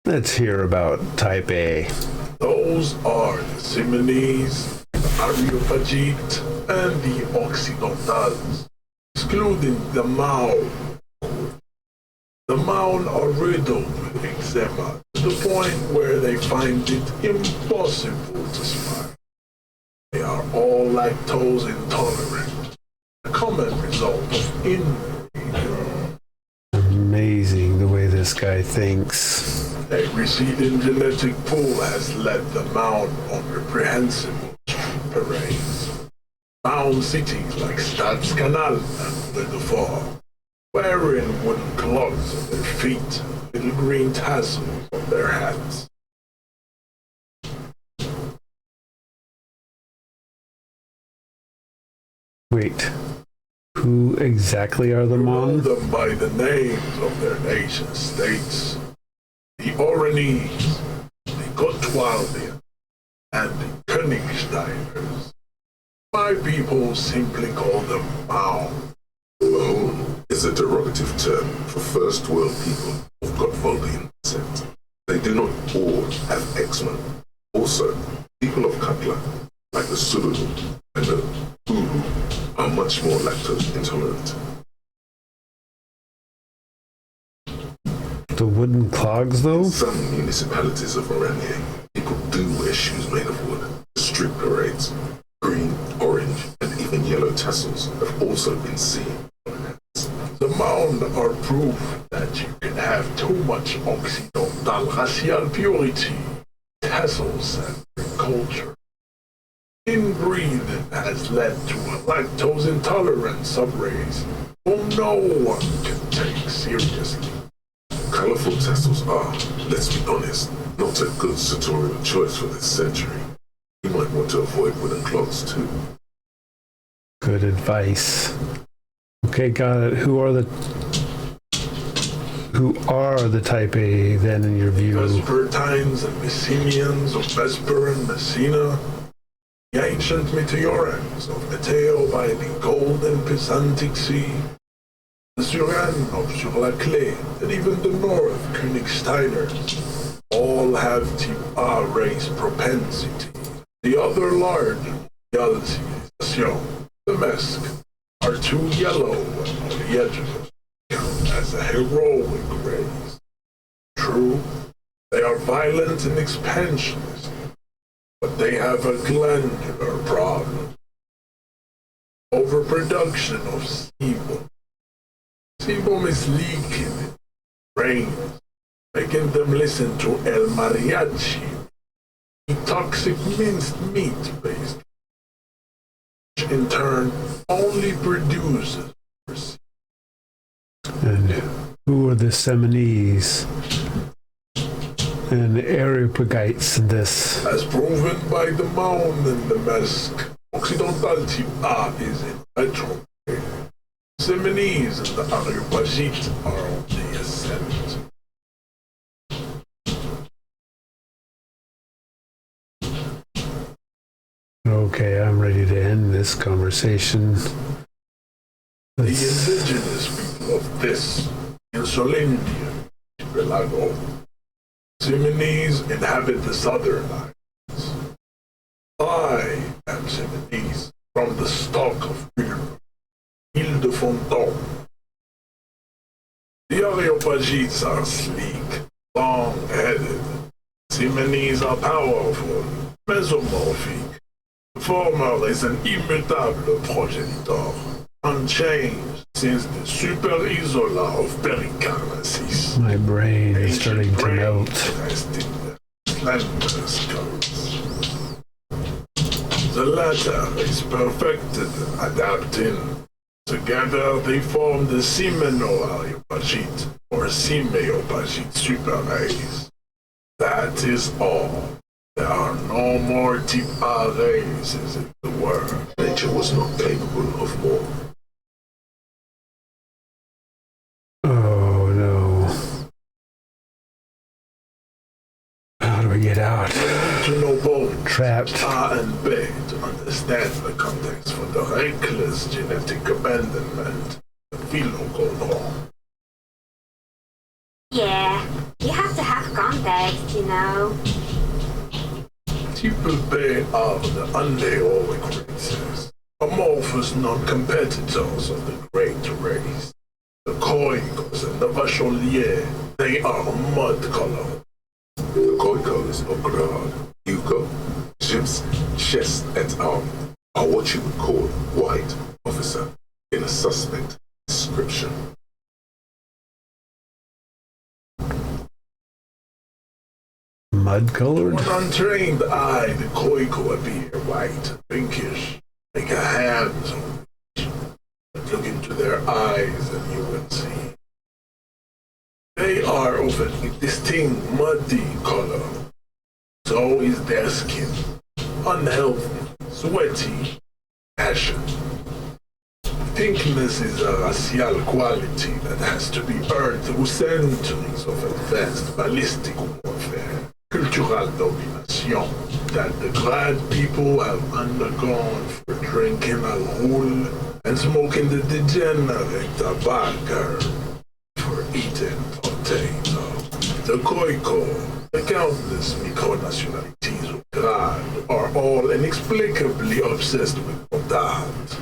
Let's hear about Type A. Those are the Simonese, the Areopagite, and the Occidentals, excluding the Mao. The Mao are riddled with eczema to the point where they find it impossible to smile. They are all lactose intolerant, a common result of inbreeding. Amazing the way this guy thinks. A receding genetic pool has led the Mao on reprehensible street parades. Mound cities like Stadskanal and Ledefort, wearing wooden clogs on their feet, little green tassels on their hats. Wait, who exactly are the Know Mon? them by the names of their nation states. The Oranese, the Gotwaldian, and the Königsteiners. My people simply call them Mao. Mahon is a derogative term for first world people of Gotwaldian descent. They do not all have eczema. Also, people of Katla, like the Sululu and the Uru, are much more lactose intolerant. The wooden clogs, though? Some municipalities of Oranje, people do wear shoes made of wood. Street parades, green, orange, and even yellow tassels have also been seen. The Mound are proof that you can have too much Occidental racial purity, tassels, and culture. Inbreeding has led to a lactose-intolerant subrace whom no one can take seriously. Colorful tassels are, let's be honest, not a good sartorial choice for this century. You might want to avoid wooden clogs too. Good advice. Okay, got it. Who are the Type A then in your view? Vespertines and Messenians of Vesper and Messina, the ancient Meteorans of Meteo by the Golden Pisantic Sea, the Suran of Sur-la-Clé, and even the North Königsteiners, all have type A race propensity. The other large civilization, the Mesk, are too yellow and on the edges count as a heroic race. True, they are violent and expansionist, but they have a glandular problem. Overproduction of sebum. Sebum is leaking in brains, making them listen to El Mariachi, the toxic minced meat-based, which in turn only produces perceived. And who are the Seminese and Areopagites in this? As proven by the Mound and the Mesk, Occidental type A is in retrograde. Simonese and the Areopagite are on the ascent. Okay, I'm ready to end this conversation. The indigenous people of this Insulindian archipelago. Simonese inhabit the southern islands. I am Simonese from the stock of Peterborough, Ile-de-Fontaine. The Areopagites are sleek, long-headed. Simonese are powerful, mesomorphic. The former is an immutable progenitor, unchanged since the Super Isola of Pericarnassus. My brain is starting to Brain melt. resting their slender skulls. The latter is perfected adapting. Together they form the Semeno-Areopagite or Simeopagite superrace. That is all. There are no more type A races in the world. Nature was not capable of more. Oh no. How do we get out? To know bone trapped. A and B to understand the context for the reckless genetic abandonment the philo called wrong. Yeah, you have to have context, you know. People B are the unheroic races, amorphous non-competitors of the great race. The Koikos and the Vacholier, they are mud-colored. The Koikos of Grad, Hugo, Ships, Chest, and Arm are what you would call white officer in a suspect description. Mud-colored? With untrained eye, the Koiko appear white and pinkish, like a hand on each. But look into their eyes and you will see. They are of a distinct muddy color. So is their skin. Unhealthy, sweaty, ashen. Pinkness is a racial quality that has to be earned through centuries of advanced ballistic warfare, cultural domination that the Grad people have undergone for drinking alcohol and smoking the degenerate tobacco, for eating potato. The Koiko, the countless micronationalities of Grad are all inexplicably obsessed with that.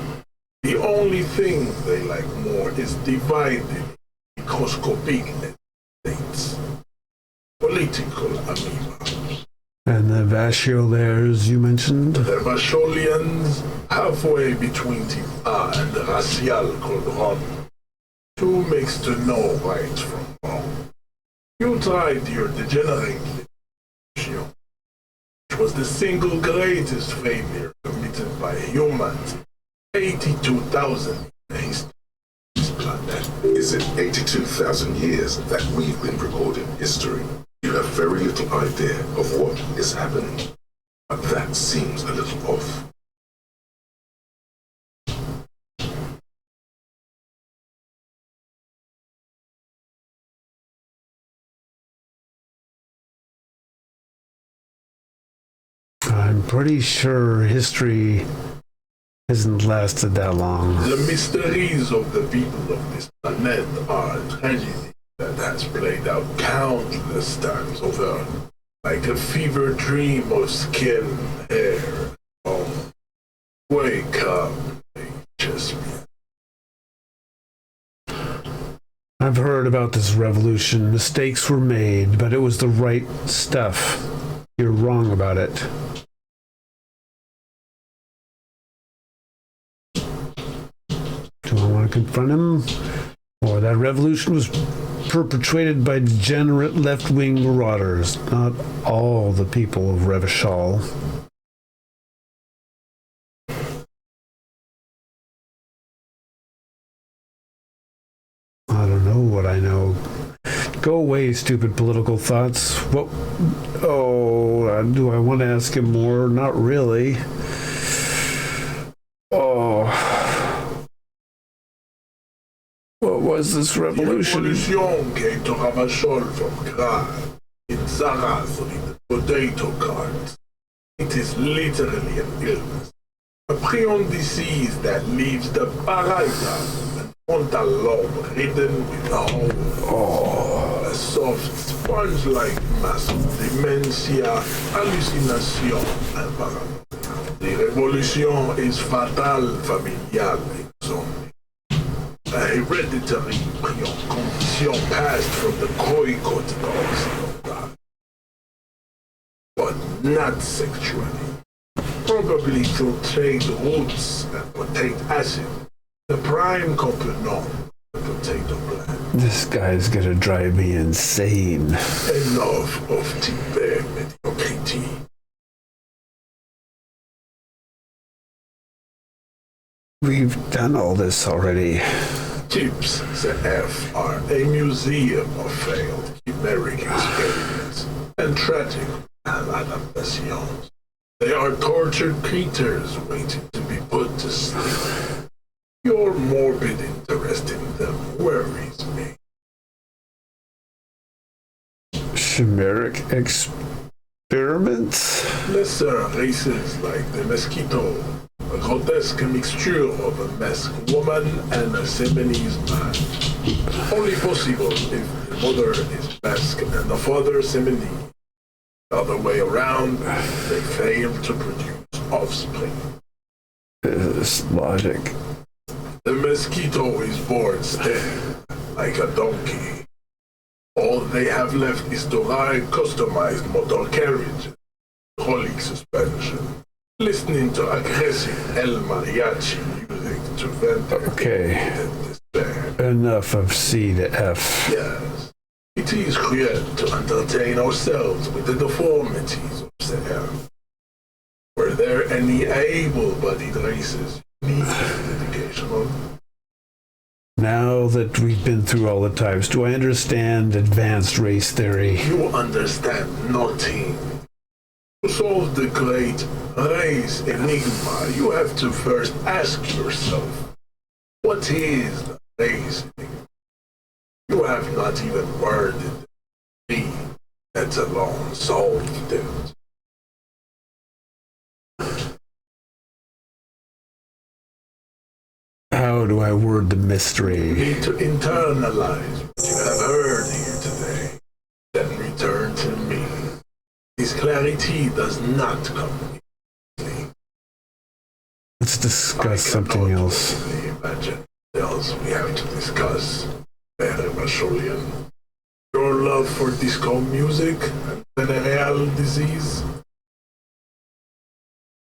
The only thing they like more is dividing microscopic states. Political amoeba. And the Vachiolaires you mentioned? The Vacholians, halfway between the A and the racial cauldron. Two makes to know right from wrong. You tried your degenerate revolution, which was the single greatest failure committed by humans. 82,000 in the history of this planet. Is it 82,000 years that we've been recording history? You have very little idea of what is happening. But that seems a little off. I'm pretty sure history hasn't lasted that long. The mysteries of the people of this planet are a tragedy that has played out countless times over, like a fever dream of skin, hair, and bone. Wake up, Chesapeake. I've heard about this revolution. Mistakes were made, but it was the right stuff. You're wrong about it. Do I want to confront him? Or that revolution was perpetrated by degenerate left-wing marauders, not all the people of Revachol. I don't know what I know. Go away, stupid political thoughts. What? Oh, do I want to ask him more? Not really. Oh. What was this revolution? The revolution came to Ravachol from Grad, in Zaraz in the potato carts. It is literally an illness. A prion disease that leaves the parietal and frontal lobe ridden with a hole. A soft sponge-like mass of dementia, hallucination, and paranoia. The revolution is fatal familial insomnia. A hereditary prion condition passed from the Koiko to the Occidental. But not sexually. Probably through trade roots and potate acid, the prime component of the potato plant. This guy's gonna drive me insane. Enough of Tibet mediocrity. We've done all this already. Tips CF are a museum of failed chimeric experiments and tragic maladaptations. They are tortured creatures waiting to be put to sleep. Your morbid interest in them worries me. Chimeric experiments? Lesser races like the mosquito, a grotesque mixture of a masked woman and a Seminese man. Only possible if the mother is masked and the father Seminese. The other way around, they fail to produce offspring. This logic. The mosquito is born steady, like a donkey. All they have left is to ride customized motor carriage, hydraulic suspension, listening to aggressive El Mariachi music to vent their impotent despair. Enough of C to F. Yes, it is cruel to entertain ourselves with the deformities of the earth. Were there any able-bodied races you need dedication on? Now that we've been through all the types, do I understand advanced race theory? You understand nothing. To solve the great race enigma, you have to first ask yourself, what is the race enigma? You have not even worded me, let alone solved it. How do I word the You mystery? need to internalize what you have heard here today, then return to me. This clarity does not come easily. Let's discuss something else. Possibly imagine what else we have to discuss, Père Macholian. Your love for disco music and venereal disease?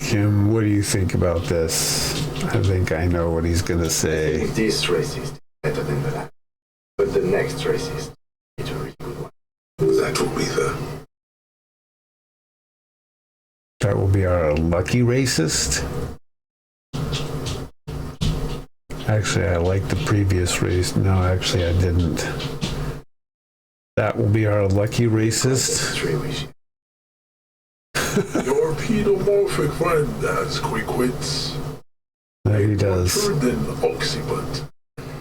Kim, what do you think about this? I think I know what he's gonna say. This racist is better than the last. But the next racist is a really good one. That will be That will be our lucky racist. Actually, I like the previous race. No, actually, I didn't. That will be our lucky racist. It's really shit. Your pedomorphic friend has quick wits. That he does. Prudent occiput.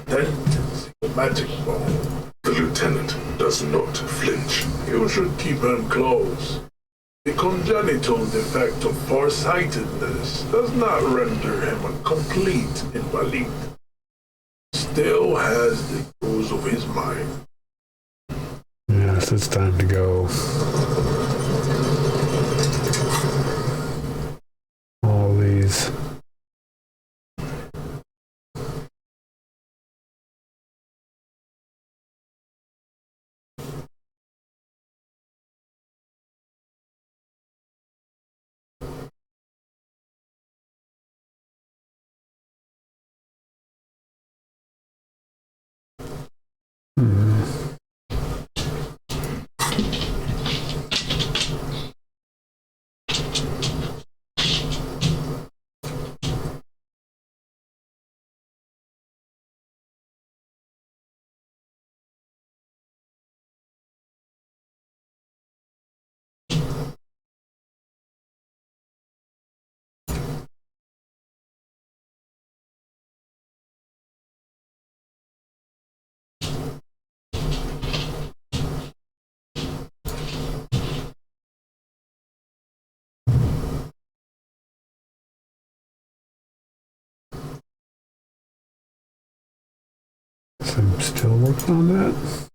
Tendency magic ball. the lieutenant does not flinch. You should keep him close. The congenital defect of farsightedness does not render him a complete invalid. Still has the use of his mind. Yes, it's time to go. All these. So I'm still working on that.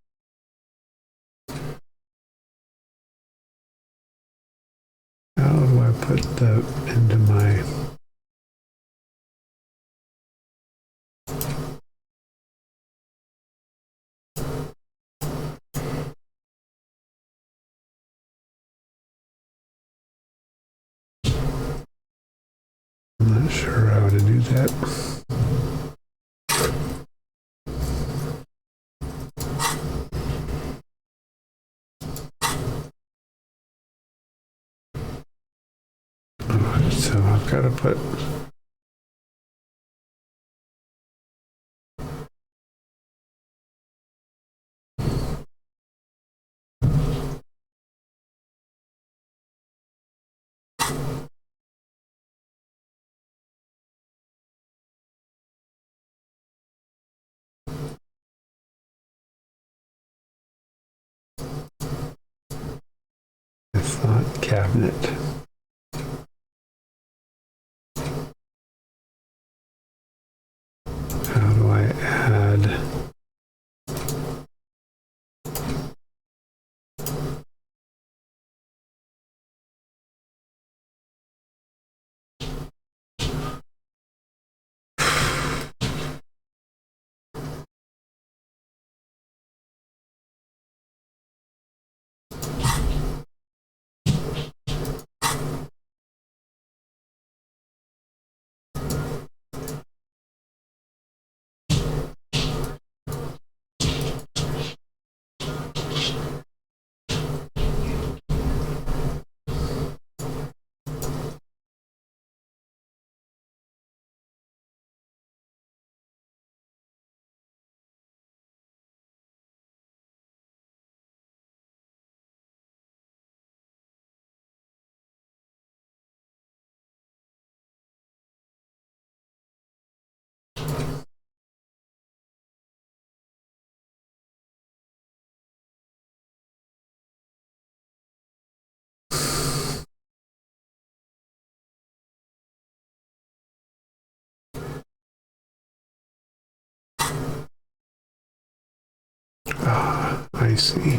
How do I put that into my... I'm not sure how to do that. So I've got to put it's not cabinet. How do I add? I see.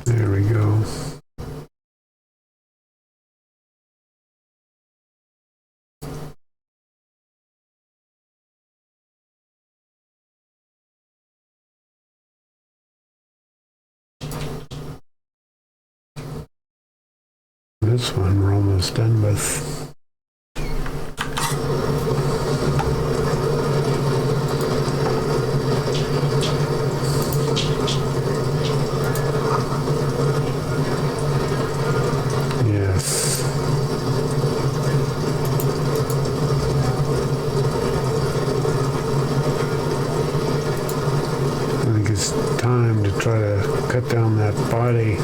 There we go. This one we're almost done with. Yes. I think it's time to try to cut down that body.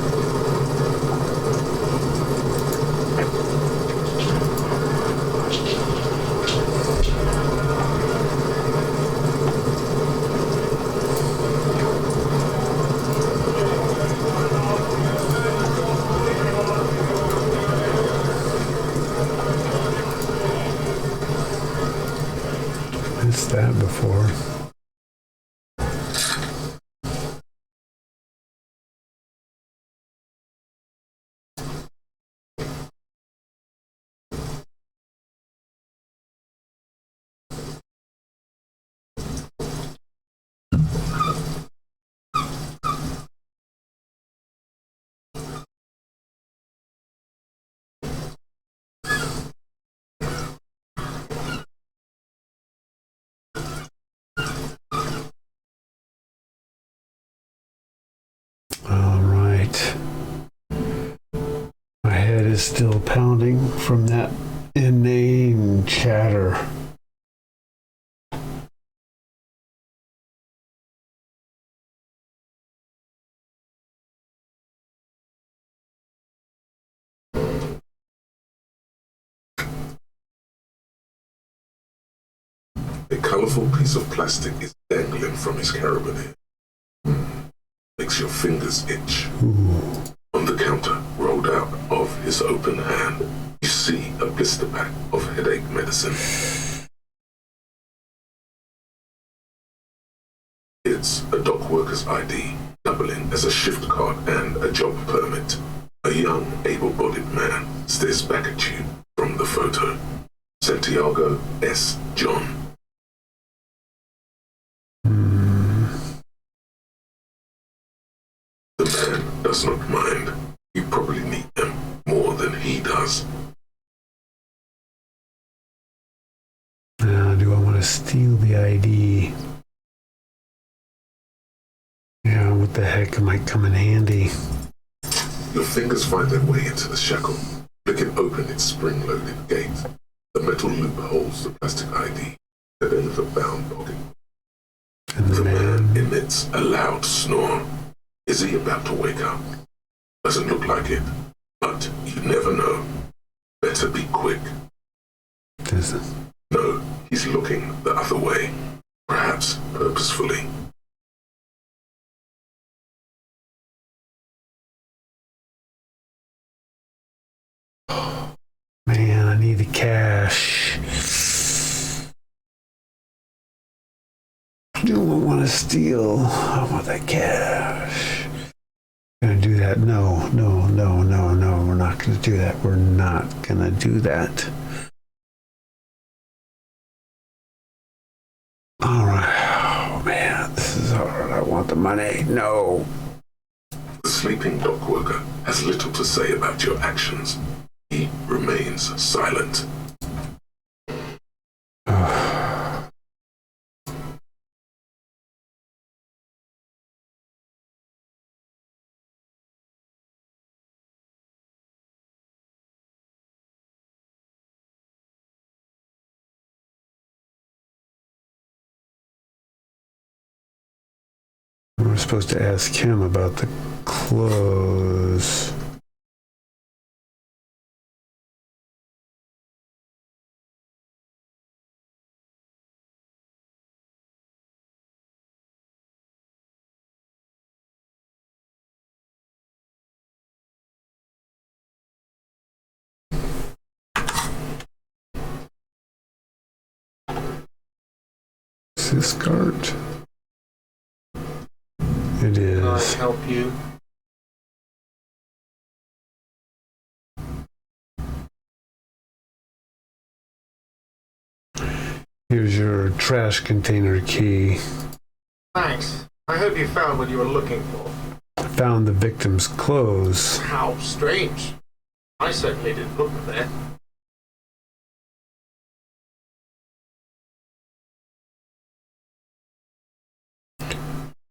Missed that before. All right. My head is still pounding from that inane chatter. A colorful piece of plastic is dangling from his carabiner. Makes your fingers itch. Ooh. On the counter, rolled out of his open hand, you see a blister pack of headache medicine. It's a dock worker's ID, doubling as a shift card and a job permit. A young, able-bodied man stares back at you from the photo. Santiago S. John. The man does not mind. You probably need them more than he does. Now, do I want to steal the ID? Yeah, what the heck might come in handy? Your fingers find their way into the shackle. Flicking open its spring-loaded gate. The metal loop holds the plastic ID at the end of the bound pocket. And the man emits a loud snore. Is he about to wake up? Doesn't look like it, but you never know. Better be quick. doesn't. No, he's looking the other way, perhaps purposefully. Man, I need the cash. I don't want to steal. I want that cash. Gonna do that? No. We're not gonna do that. We're not gonna do that. All right. Oh man, this is hard. I want the money. No. The sleeping dock worker has little to say about your actions. He remains silent. We're supposed to ask him about the clothes. Is this cart? It is. Can I help you? Here's your trash container key. Thanks. I hope you found what you were looking for. I found the victim's clothes. How strange. I certainly didn't look there.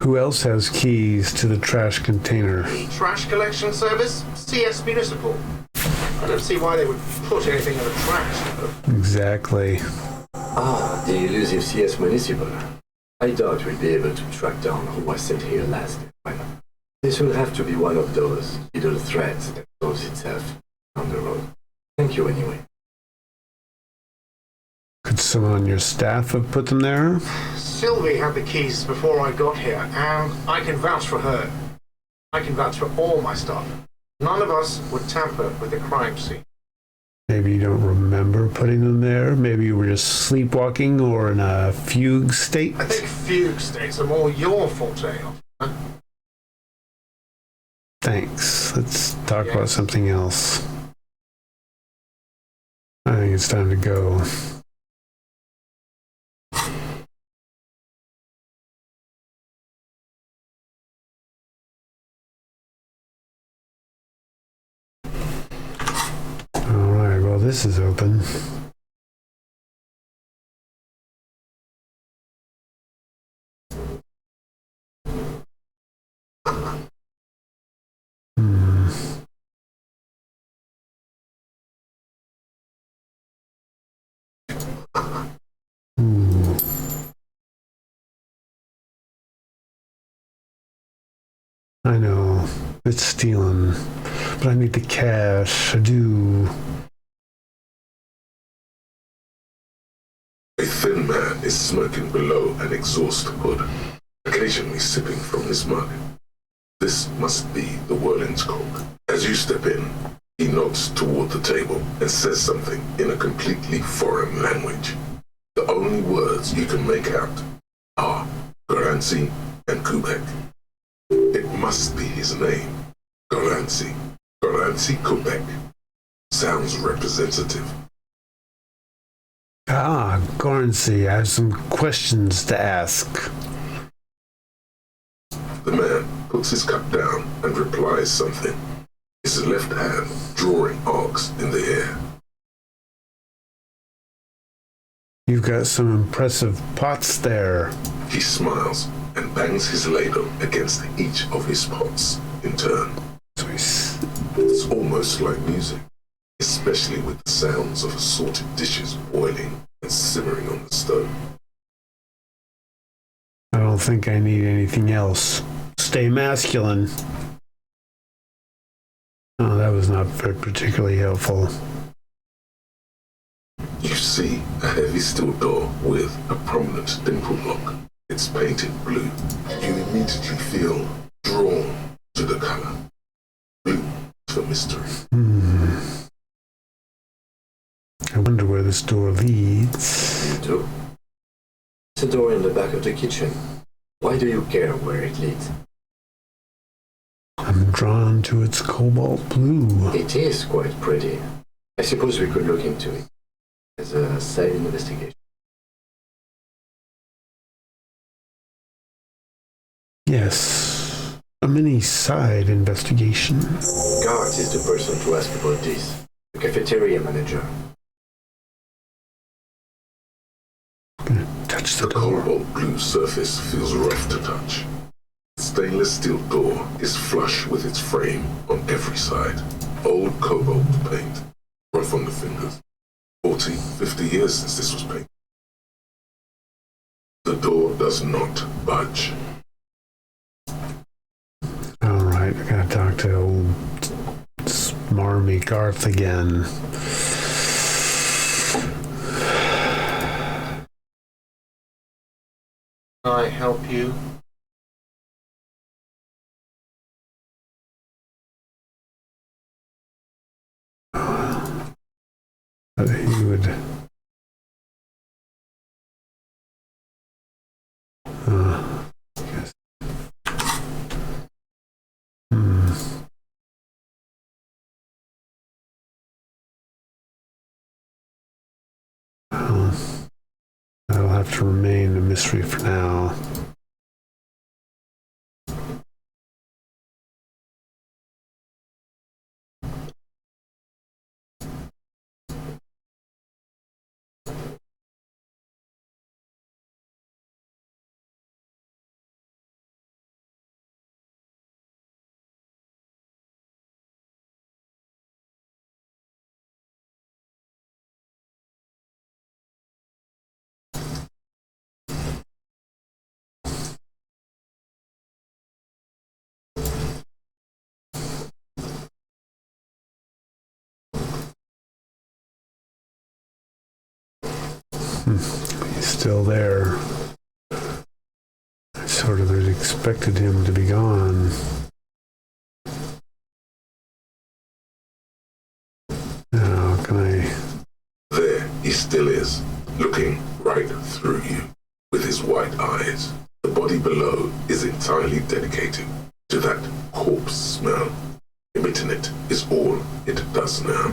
Who else has keys to the trash container? Trash collection service? CS Municipal. I don't see why they would put anything in the trash, though. Exactly. Ah, the elusive CS Municipal. I doubt we'll be able to track down who was sent here last time. This will have to be one of those little threads that solves itself down the road. Thank you anyway. Could someone on your staff have put them there? Sylvie had the keys before I got here, and I can vouch for her. I can vouch for all my stuff. None of us would tamper with the crime scene. Maybe you don't remember putting them there. Maybe you were just sleepwalking or in a fugue state. I think fugue states are more your forte. Thanks. Let's talk about something else. I think it's time to go. This is open. I know, it's stealing, but I need the cash. I do. A thin man is smoking below an exhaust hood, occasionally sipping from his mug. This must be the Whirling's cook. As you step in, he nods toward the table and says something in a completely foreign language. The only words you can make out are Garancy and Kubek. It must be his name. Garancy. Garancy Kubek. Sounds representative. Ah, Gornsey, I have some questions to ask. The man puts his cup down and replies something, his left hand drawing arcs in the air. You've got some impressive pots there. He smiles and bangs his ladle against each of his pots in turn. It's almost like music, especially with the sounds of assorted dishes boiling and simmering on the stove. I don't think I need anything else. Stay masculine. Oh, that was not very particularly helpful. You see a heavy steel door with a prominent dimple lock. It's painted blue. You immediately feel drawn to the color. Blue for mystery. I wonder where this door leads. You do? It's a door in the back of the kitchen. Why do you care where it leads? I'm drawn to its cobalt blue. It is quite pretty. I suppose we could look into it as a side investigation. Yes, a mini side investigation. Garth is the person to ask about this. The cafeteria manager. Touch the The door. cobalt blue surface feels rough to touch. The stainless steel door is flush with its frame on every side. Old cobalt paint, rough on the fingers. 40, 50 years since this was painted. The door does not budge. All right, I gotta talk to old smarmy Garth again. Can I help you? He would. Guess. Well, that'll have to remain a mystery for now. He's still there. I sort of had expected him to be gone. Now, can I... There he still is, looking right through you with his white eyes. The body below is entirely dedicated to that corpse smell. Emitting it is all it does now.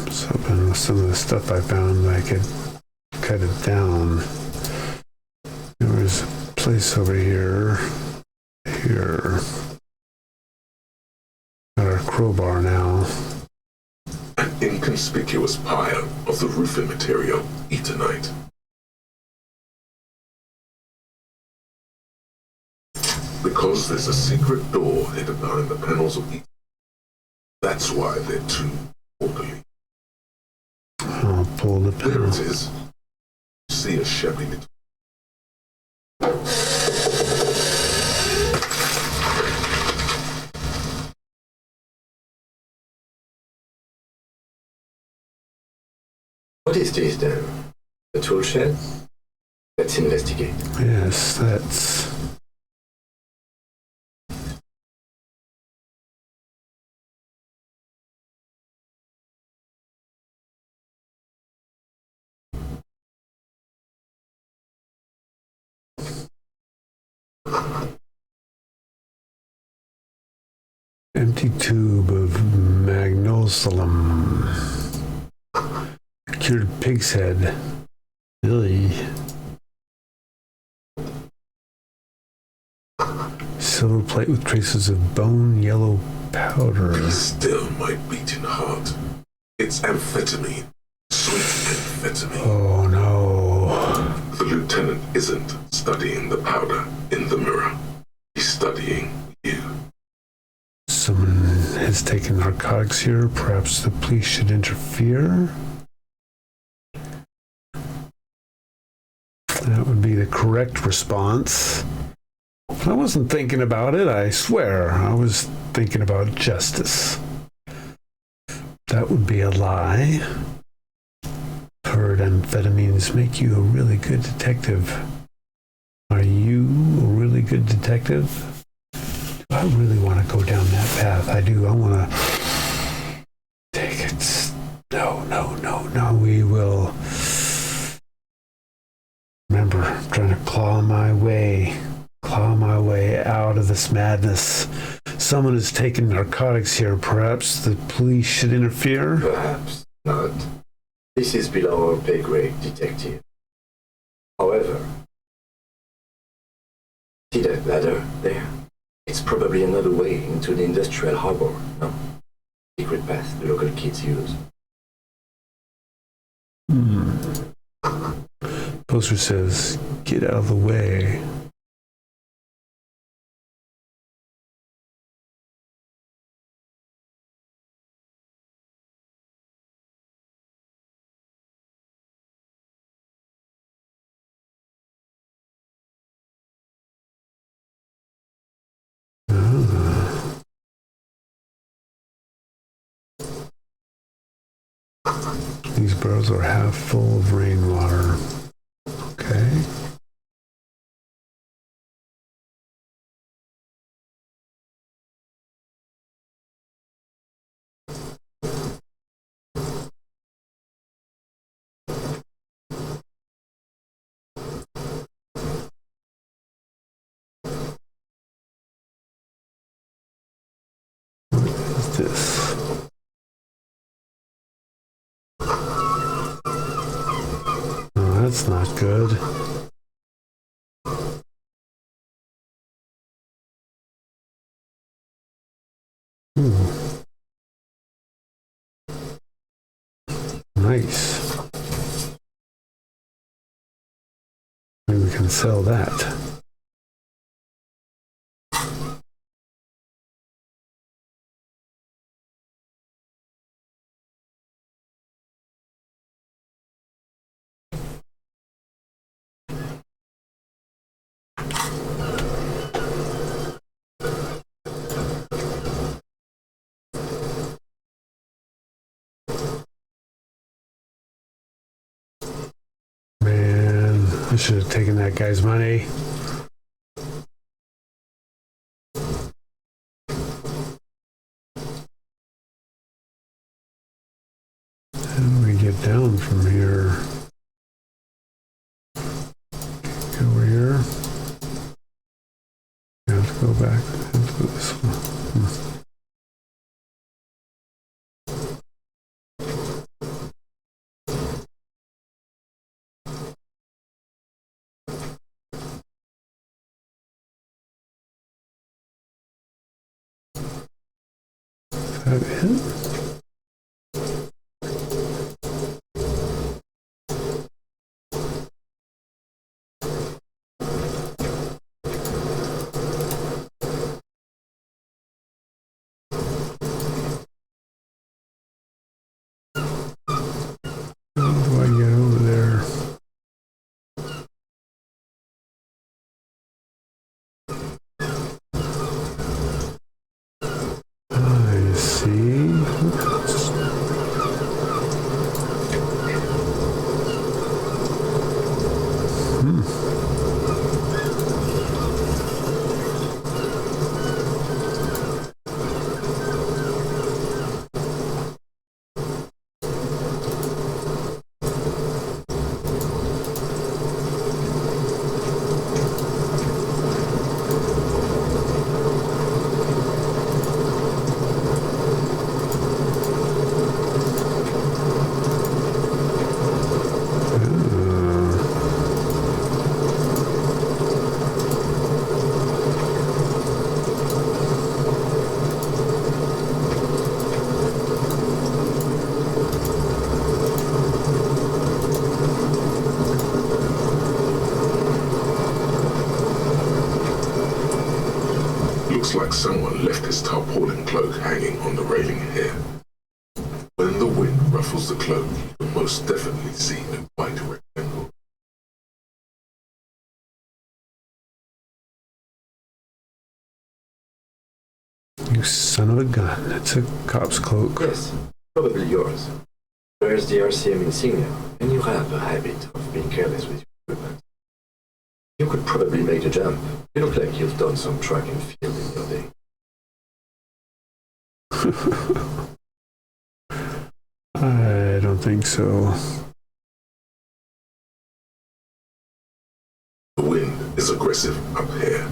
So some of the stuff I found, I could cut it down. There was a place over here. Here. Got our crowbar now. An inconspicuous pile of the roofing material, Eternite. Because there's a secret door hidden behind the panels of Eternite. That's why they're too orderly. I'll pull the There panel. it is. See a shabby little... What is this then? The tool shed? Let's investigate. Yes, that's... Empty tube of magnosolum. Cured pig's head. Really? Silver plate with traces of bone yellow powder. Be still, my beating heart. It's amphetamine. Sweet amphetamine. Oh no. The lieutenant isn't studying the powder in the mirror. He's studying you. Someone has taken narcotics here. Perhaps the police should interfere. That would be the correct response. I wasn't thinking about it, I swear. I was thinking about justice. That would be a lie. Heard amphetamines make you a really good detective. Are you a really good detective? I really want to go down that path. I do. I want to take it. No. No, we will. Remember, I'm trying to claw my way out of this madness. Someone has taken narcotics here. Perhaps the police should interfere? Perhaps not. This is below our pay grade, detective. However, see that ladder there? It's probably another way into the industrial harbor, no? Secret path the local kids use. Poster says, get out of the way. These barrels are half full of rainwater. Okay. What is this? That's not good. Nice. Maybe we can sell that. Man, I should have taken that guy's money. How do we get down from here? Go over here. We have to go back. We have to go this one. Is that it? How do I get over there? I see. Looks like someone left his tarpaulin cloak hanging on the railing here. When the wind ruffles the cloak, you can most definitely see a white rectangle. You son of a gun. That's a cop's cloak. Yes, probably yours. There's the RCM insignia, and you have a habit of being careless with your equipment. You could probably make the jump. You look like you've done some track and field in your day. I don't think so. The wind is aggressive up here.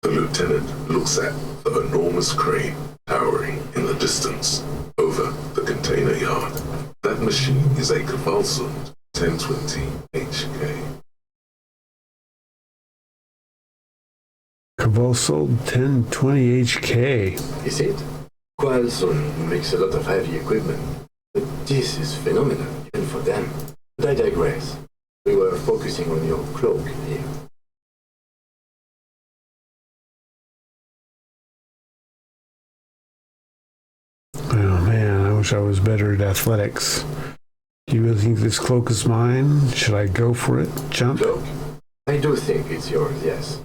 The lieutenant looks at the enormous crane towering in the distance over the container yard. That machine is a Cavalsund 1020 HK. Cavalsund 1020 HK. Is it? Qualson makes a lot of heavy equipment, but this is phenomenal even for them. But I digress. We were focusing on your cloak here. Oh man, I wish I was better at athletics. Do you really think this cloak is mine? Should I go for it? Jump? Cloak? I do think it's yours, yes.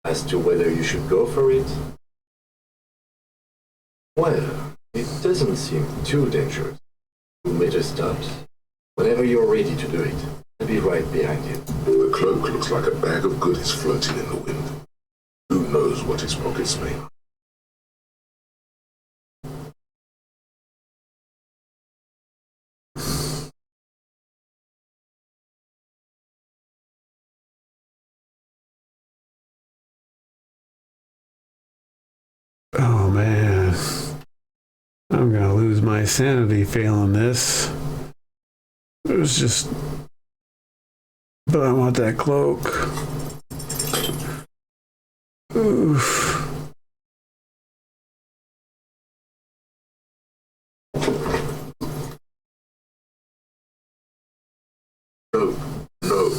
As to whether you should go for it? Well, it doesn't seem too dangerous. You made a stop. Whenever you're ready to do it, I'll be right behind you. The cloak looks like a bag of goodies floating in the wind. Who knows what its pockets may hold? Oh man, I'm gonna lose my sanity failing this. It was just, but I want that cloak. Oof. No,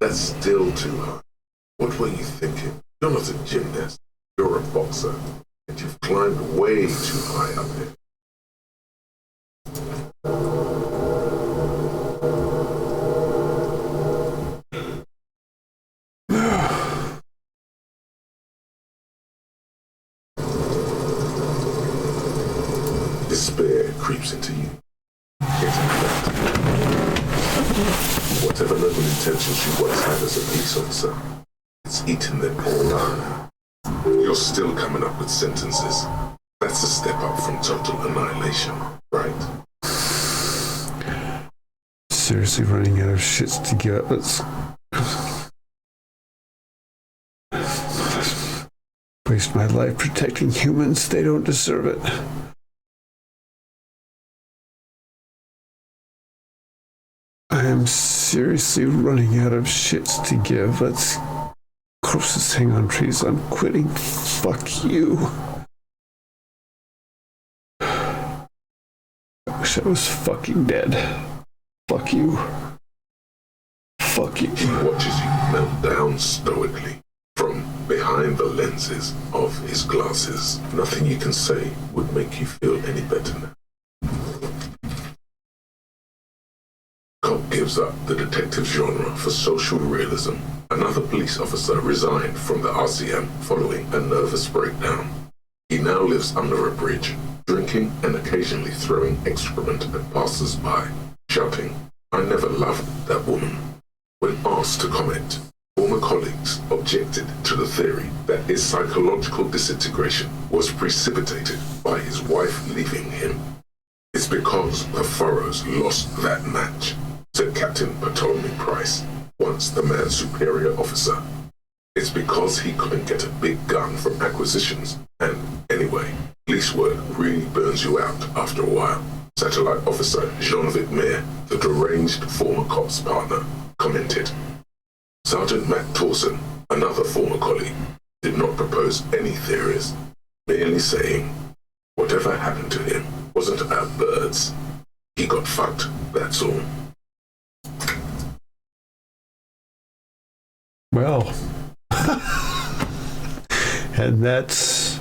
that's still too high. What were you thinking? You're not a gymnast. You're a boxer. And you've climbed way too high up here. Despair creeps into you. Whatever noble intentions you once had as a police officer, it's eaten them all up. You're still coming up with sentences. That's a step up from total annihilation, right? Seriously running out of shits to give up. Let's waste my life protecting humans. They don't deserve it. I am seriously running out of shits to give. Let's corpses hang on trees. I'm quitting. Fuck you. I wish I was fucking dead. Fuck you. Fuck you. He watches you melt down stoically from behind the lenses of his glasses. Nothing you can say would make you feel any better now. Cop gives up the detective genre for social realism. Another police officer resigned from the RCM following a nervous breakdown. He now lives under a bridge, drinking and occasionally throwing excrement at passers-by, shouting, "I never loved that woman." When asked to comment, former colleagues objected to the theory that his psychological disintegration was precipitated by his wife leaving him. "It's because the Furrows lost that match," said Captain Ptolemy Price, once the man's superior officer. "It's because he couldn't get a big gun from acquisitions, and anyway, police work really burns you out after a while," Satellite Officer Jean-Vic Mayer, the deranged former cop's partner, commented. Sergeant Matt Torson, another former colleague, did not propose any theories, merely saying, "Whatever happened to him wasn't about birds. He got fucked, that's all." Well, and that's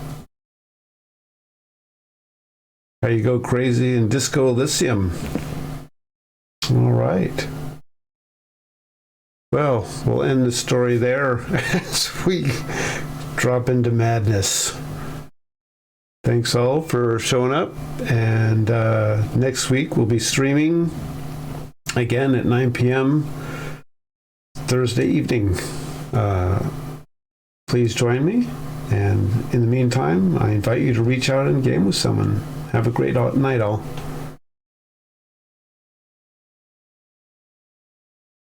how you go crazy in Disco Elysium. All right. Well, we'll end the story there as we drop into madness. Thanks all for showing up, and next week we'll be streaming again at 9 p.m. Thursday evening. Please join me, and in the meantime, I invite you to reach out and game with someone. Have a great night all.